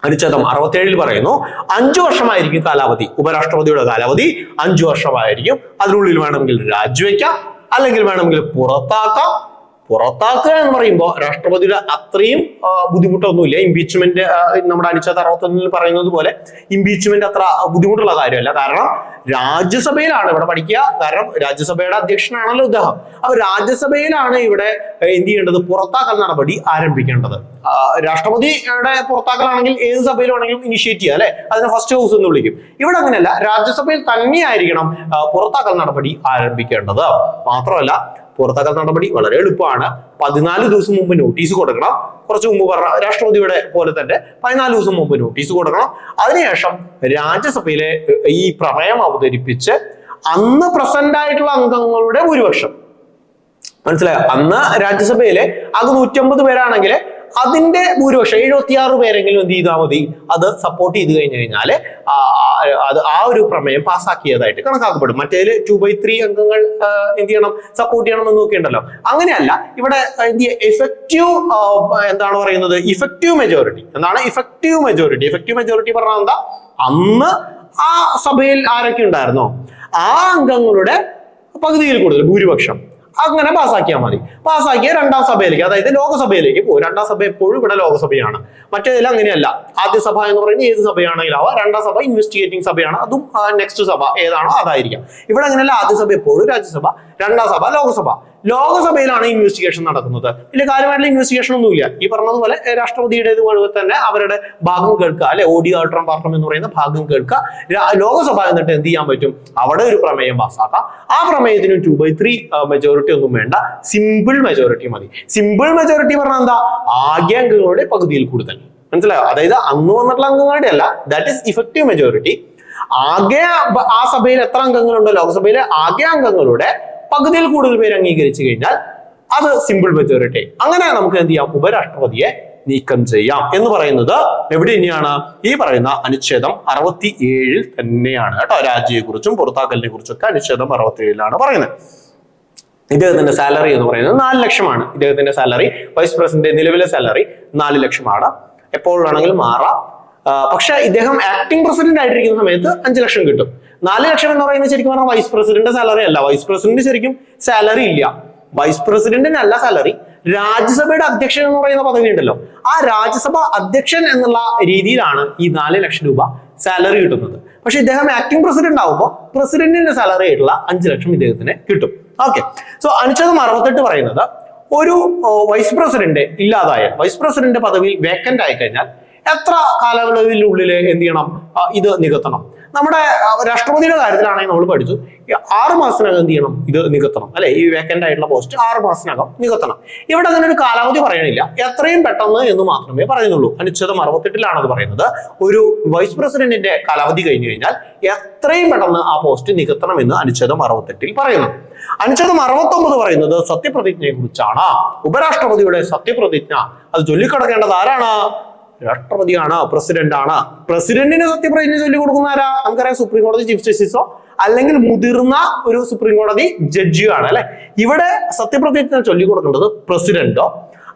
അനുച്ഛേദം 67 പറയുന്നു 5 വർഷമായിരിക്കും കാലാവധി. ഉപരാഷ്ട്രപതിയുടെ കാലാവധി 5 വർഷമായിരിക്കും. അതിനുള്ളിൽ വേണമെങ്കിൽ രാജിവെക്കാം, അല്ലെങ്കിൽ വേണമെങ്കിൽ പുറത്താക്കാം. പുറത്താക്കുക എന്ന് പറയുമ്പോൾ രാഷ്ട്രപതിയുടെ അത്രയും ബുദ്ധിമുട്ടൊന്നുമില്ല. ഇംപീച്ച്മെന്റ് നമ്മുടെ അനുച്ഛേദം 61 പറയുന്നത് പോലെ ഇംപീച്ച്മെന്റ് അത്ര ബുദ്ധിമുട്ടുള്ള കാര്യമല്ല. കാരണം രാജ്യസഭയിലാണ് ഇവിടെ പഠിക്കുക. കാരണം രാജ്യസഭയുടെ അധ്യക്ഷനാണല്ലോ ഇദ്ദേഹം. അപ്പൊ രാജ്യസഭയിലാണ് ഇവിടെ എന്ത് ചെയ്യേണ്ടത്? പുറത്താക്കൽ നടപടി ആരംഭിക്കേണ്ടത്. രാഷ്ട്രപതിയുടെ പുറത്താക്കലാണെങ്കിൽ ഏത് സഭയിലാണെങ്കിലും ഇനിഷ്യേറ്റ് ചെയ്യുക അല്ലെ, അതിനെ ഫസ്റ്റ് ഹൗസ് എന്ന് വിളിക്കും. ഇവിടെ അങ്ങനെയല്ല, രാജ്യസഭയിൽ തന്നെയായിരിക്കണം പുറത്താക്കൽ നടപടി ആരംഭിക്കേണ്ടത്. മാത്രമല്ല പുറത്താക്കൽ നടപടി വളരെ എളുപ്പമാണ്. 14 ദിവസം മുമ്പ് നോട്ടീസ് കൊടുക്കണം. കുറച്ച് മുമ്പ് പറഞ്ഞ രാഷ്ട്രപതിയുടെ പോലെ തന്നെ 14 ദിവസം മുമ്പ് നോട്ടീസ് കൊടുക്കണം. അതിനുശേഷം രാജ്യസഭയിലെ ഈ പ്രമേയം അവതരിപ്പിച്ച് അന്ന് പ്രസന്റ് ആയിട്ടുള്ള അംഗങ്ങളുടെ ഭൂരിപക്ഷം, മനസ്സിലായോ, അന്ന് രാജ്യസഭയിലെ ആകെ 150 പേരാണെങ്കിൽ അതിന്റെ ഭൂരിപക്ഷം 76 പേരെങ്കിലും എന്ത് ചെയ്താൽ മതി, അത് സപ്പോർട്ട് ചെയ്ത് കഴിഞ്ഞു കഴിഞ്ഞാല് അത് ആ ഒരു പ്രമേയം പാസ്സാക്കിയതായിട്ട് കണക്കാക്കപ്പെടും. മറ്റേതിൽ 2/3 അംഗങ്ങൾ എന്ത് ചെയ്യണം, സപ്പോർട്ട് ചെയ്യണം എന്ന് നോക്കിയിട്ടുണ്ടല്ലോ. അങ്ങനെയല്ല, ഇവിടെ എഫക്റ്റീവ് എന്താണ് പറയുന്നത്, ഇഫക്റ്റീവ് മെജോറിറ്റി. എന്താണ് ഇഫക്റ്റീവ് മെജോറിറ്റി? ഇഫക്റ്റീവ് മെജോറിറ്റി പറഞ്ഞാൽ എന്താ, അന്ന് ആ സഭയിൽ ആരൊക്കെ ഉണ്ടായിരുന്നോ ആ അംഗങ്ങളുടെ പകുതിയിൽ കൂടുതൽ ഭൂരിപക്ഷം അങ്ങനെ പാസ്സാക്കിയാൽ മതി. പാസ്സാക്കിയ രണ്ടാം സഭയിലേക്ക്, അതായത് ലോകസഭയിലേക്ക് പോകും. രണ്ടാം സഭ എപ്പോഴും ഇവിടെ ലോകസഭയാണ്. മറ്റേതിൽ അങ്ങനെയല്ല. ആദ്യ സഭ എന്ന് പറയുന്നത് ഏത് സഭയാണെങ്കിലും ആവാം. രണ്ടാം സഭ ഇൻവെസ്റ്റിഗേറ്റിംഗ് സഭയാണ്, അതും നെക്സ്റ്റ് സഭ ഏതാണോ അതായിരിക്കാം. ഇവിടെ അങ്ങനെയല്ല, ആദ്യ സഭ എപ്പോഴും രാജ്യസഭ, രണ്ടാം സഭ ലോകസഭ. ലോകസഭയിലാണ് ഇൻവെസ്റ്റിഗേഷൻ നടക്കുന്നത്. വലിയ കാര്യമായിട്ടുള്ള ഇൻവെസ്റ്റിഗേഷൻ ഒന്നുമില്ല. ഈ പറഞ്ഞതുപോലെ രാഷ്ട്രപതിയുടേത് പോലെ തന്നെ അവരുടെ ഭാഗം കേൾക്കുക, അല്ലെ, ഓഡിയോ ആൾട്ടർ പാർട്ടം എന്ന് പറയുന്ന ഭാഗം കേൾക്കുക. ലോകസഭ എന്നിട്ട് എന്ത് ചെയ്യാൻ പറ്റും, അവിടെ ഒരു പ്രമേയം പാസ്സാക്കാം. ആ പ്രമേയത്തിന് 2/3 മെജോറിറ്റി ഒന്നും വേണ്ട, സിമ്പിൾ മെജോറിറ്റി മതി. സിമ്പിൾ മെജോറിറ്റി പറഞ്ഞാൽ എന്താ, ആകെ അംഗങ്ങളുടെ പകുതിയിൽ കൂടുതൽ. മനസ്സിലായോ? അതായത് അന്ന് വന്നിട്ടുള്ള അംഗങ്ങളുടെ അല്ല, ദാറ്റ് ഈസ് ഇഫക്റ്റീവ് മെജോറിറ്റി. ആകെ ആ സഭയിൽ എത്ര അംഗങ്ങളുണ്ടോ, ലോകസഭയിലെ ആകെ അംഗങ്ങളുടെ പകുതിയിൽ കൂടുതൽ പേര് അംഗീകരിച്ചു കഴിഞ്ഞാൽ അത് സിമ്പിൾ മെജോറിറ്റി. അങ്ങനെ നമുക്ക് എന്ത് ചെയ്യാം, ഉപരാഷ്ട്രപതിയെ നീക്കം ചെയ്യാം എന്ന് പറയുന്നത് എവിടെ തന്നെയാണ്, ഈ പറയുന്ന അനുച്ഛേദം 67 തന്നെയാണ് കേട്ടോ. രാജിയെക്കുറിച്ചും പുറത്താക്കലിനെ കുറിച്ചൊക്കെ അനുച്ഛേദം 67 പറയുന്നത്. ഇദ്ദേഹത്തിന്റെ സാലറി എന്ന് പറയുന്നത് 4 ലക്ഷമാണ്. ഇദ്ദേഹത്തിന്റെ സാലറി, വൈസ് പ്രസിഡന്റ് നിലവിലെ സാലറി 4 ലക്ഷമാണ്. എപ്പോൾ വേണമെങ്കിലും മാറാം. പക്ഷെ ഇദ്ദേഹം ആക്ടിംഗ് പ്രസിഡന്റ് ആയിട്ടിരിക്കുന്ന സമയത്ത് 5 ലക്ഷം കിട്ടും. 4 ലക്ഷം എന്ന് പറയുന്നത് ശരിക്കും പറഞ്ഞാൽ വൈസ് പ്രസിഡന്റ് സാലറി അല്ല. വൈസ് പ്രസിഡന്റ് ശരിക്കും സാലറി ഇല്ല. വൈസ് പ്രസിഡന്റിനല്ല സാലറി, രാജ്യസഭയുടെ അധ്യക്ഷൻ എന്ന് പറയുന്ന പദവി ഉണ്ടല്ലോ, ആ രാജ്യസഭ അധ്യക്ഷൻ എന്നുള്ള രീതിയിലാണ് ഈ 4 ലക്ഷം രൂപ സാലറി കിട്ടുന്നത്. പക്ഷെ ഇദ്ദേഹം ആക്ടിംഗ് പ്രസിഡന്റ് ആവുമ്പോൾ പ്രസിഡന്റിന്റെ സാലറി ആയിട്ടുള്ള 5 ലക്ഷം ഇദ്ദേഹത്തിന് കിട്ടും. ഓക്കെ. സോ അനുച്ഛേദം 68 പറയുന്നത് ഒരു വൈസ് പ്രസിഡന്റ് ഇല്ലാതായാൽ, വൈസ് പ്രസിഡന്റ് പദവിയിൽ വേക്കന്റ് ആയി കഴിഞ്ഞാൽ എത്ര കാലയളവിനുള്ളിൽ എന്ത് ചെയ്യണം, ഇത് നികത്തണം. നമ്മുടെ രാഷ്ട്രപതിയുടെ കാര്യത്തിലാണെങ്കിൽ നമ്മൾ പഠിച്ചു 6 മാസത്തിനകം എന്ത് ചെയ്യണം, ഇത് നികത്തണം, അല്ലെ, ഈ വേക്കന്റ് ആയിട്ടുള്ള പോസ്റ്റ് 6 മാസത്തിനകം നികത്തണം. ഇവിടെ അങ്ങനെ ഒരു കാലാവധി പറയണില്ല, എത്രയും പെട്ടെന്ന് എന്ന് മാത്രമേ പറയുന്നുള്ളൂ. അനുച്ഛേദം 68 അത് പറയുന്നത്. ഒരു വൈസ് പ്രസിഡന്റിന്റെ കാലാവധി കഴിഞ്ഞു കഴിഞ്ഞാൽ എത്രയും പെട്ടെന്ന് ആ പോസ്റ്റ് നികത്തണം എന്ന് അനുച്ഛേദം 68 പറയുന്നു. അനുച്ഛേദം 69 പറയുന്നത് സത്യപ്രതിജ്ഞയെ കുറിച്ചാണ്. ഉപരാഷ്ട്രപതിയുടെ സത്യപ്രതിജ്ഞ അത് ചൊല്ലിക്കിടക്കേണ്ടത് ആരാണ്? രാഷ്ട്രപതിയാണ്, പ്രസിഡന്റ് ആണ്. പ്രസിഡന്റിന് സത്യപ്രതിജ്ഞ ചൊല്ലി കൊടുക്കുന്ന ആരാ? നമുക്കറിയാം, സുപ്രീം കോടതി ചീഫ് ജസ്റ്റിസോ അല്ലെങ്കിൽ മുതിർന്ന ഒരു സുപ്രീം കോടതി ജഡ്ജിയോ ആണ്, അല്ലെ. ഇവിടെ സത്യപ്രതിജ്ഞ ചൊല്ലി കൊടുക്കേണ്ടത് പ്രസിഡന്റോ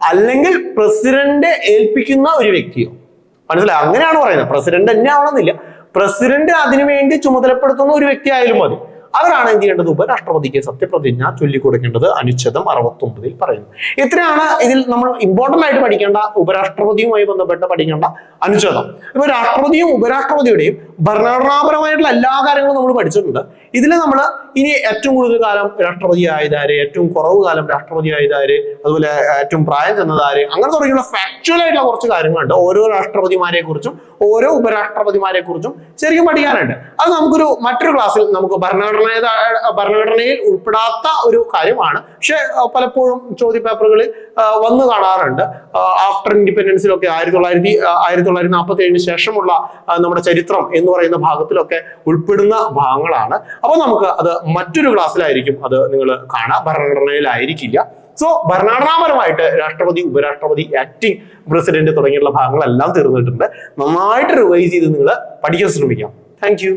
അല്ലെങ്കിൽ പ്രസിഡന്റ് ഏൽപ്പിക്കുന്ന ഒരു വ്യക്തിയോ. മനസ്സിലായി? അങ്ങനെയാണ് പറയുന്നത്. പ്രസിഡന്റ് തന്നെ ആവണമെന്നില്ല, പ്രസിഡന്റ് അതിനുവേണ്ടി ചുമതലപ്പെടുത്തുന്ന ഒരു വ്യക്തി ആയാലും മതി. അവരാണ് എന്ത് ചെയ്യേണ്ടത്, ഉപരാഷ്ട്രപതിക്ക് സത്യപ്രതിജ്ഞ ചൊല്ലിക്കൊടുക്കേണ്ടത് അനുച്ഛേദം 69 പറയുന്നു. ഇത്രയാണ് ഇതിൽ നമ്മൾ ഇമ്പോർട്ടന്റ് ആയിട്ട് പഠിക്കേണ്ട, ഉപരാഷ്ട്രപതിയുമായി ബന്ധപ്പെട്ട് പഠിക്കേണ്ട അനുച്ഛേദം. ഇപ്പൊ രാഷ്ട്രപതിയും ഉപരാഷ്ട്രപതിയുടെയും ഭരണഘടനാപരമായിട്ടുള്ള എല്ലാ കാര്യങ്ങളും നമ്മൾ പഠിച്ചിട്ടുണ്ട്. ഇതിൽ നമ്മൾ ഇനി ഏറ്റവും കൂടുതൽ കാലം രാഷ്ട്രപതി ആയതാര്, ഏറ്റവും കുറവ് കാലം രാഷ്ട്രപതി ആയതാര്, അതുപോലെ ഏറ്റവും പ്രായം ചെന്നതാര്, അങ്ങനെ തുടങ്ങിയുള്ള ഫാക്ച്വൽ ആയിട്ടുള്ള കുറച്ച് കാര്യങ്ങളുണ്ട്. ഓരോ രാഷ്ട്രപതിമാരെ കുറിച്ചും ഓരോ ഉപരാഷ്ട്രപതിമാരെ കുറിച്ചും ശരിക്കും പഠിക്കാനുണ്ട്. അത് നമുക്കൊരു മറ്റൊരു ക്ലാസ്സിൽ നമുക്ക് ഭരണഘടനയിൽ ഉൾപ്പെടാത്ത ഒരു കാര്യമാണ്. പക്ഷെ പലപ്പോഴും ചോദ്യ പേപ്പറുകളിൽ വന്നു കാണാറുണ്ട്. ആഫ്റ്റർ ഇൻഡിപെൻഡൻസിലൊക്കെ 1947 ശേഷമുള്ള നമ്മുടെ ചരിത്രം എന്ന് പറയുന്ന ഭാഗത്തിലൊക്കെ ഉൾപ്പെടുന്ന ഭാഗങ്ങളാണ്. അപ്പൊ നമുക്ക് അത് മറ്റൊരു ക്ലാസ്സിലായിരിക്കും അത് നിങ്ങൾ കാണാം, ഭരണഘടനയിലായിരിക്കില്ല. സോ ഭരണഘടനാപരമായിട്ട് രാഷ്ട്രപതി, ഉപരാഷ്ട്രപതി, ആക്ടിംഗ് പ്രസിഡന്റ് തുടങ്ങിയുള്ള ഭാഗങ്ങളെല്ലാം തീർന്നിട്ടുണ്ട്. നന്നായിട്ട് റിവൈസ് ചെയ്ത് നിങ്ങൾ പഠിക്കാൻ ശ്രമിക്കാം. Thank you.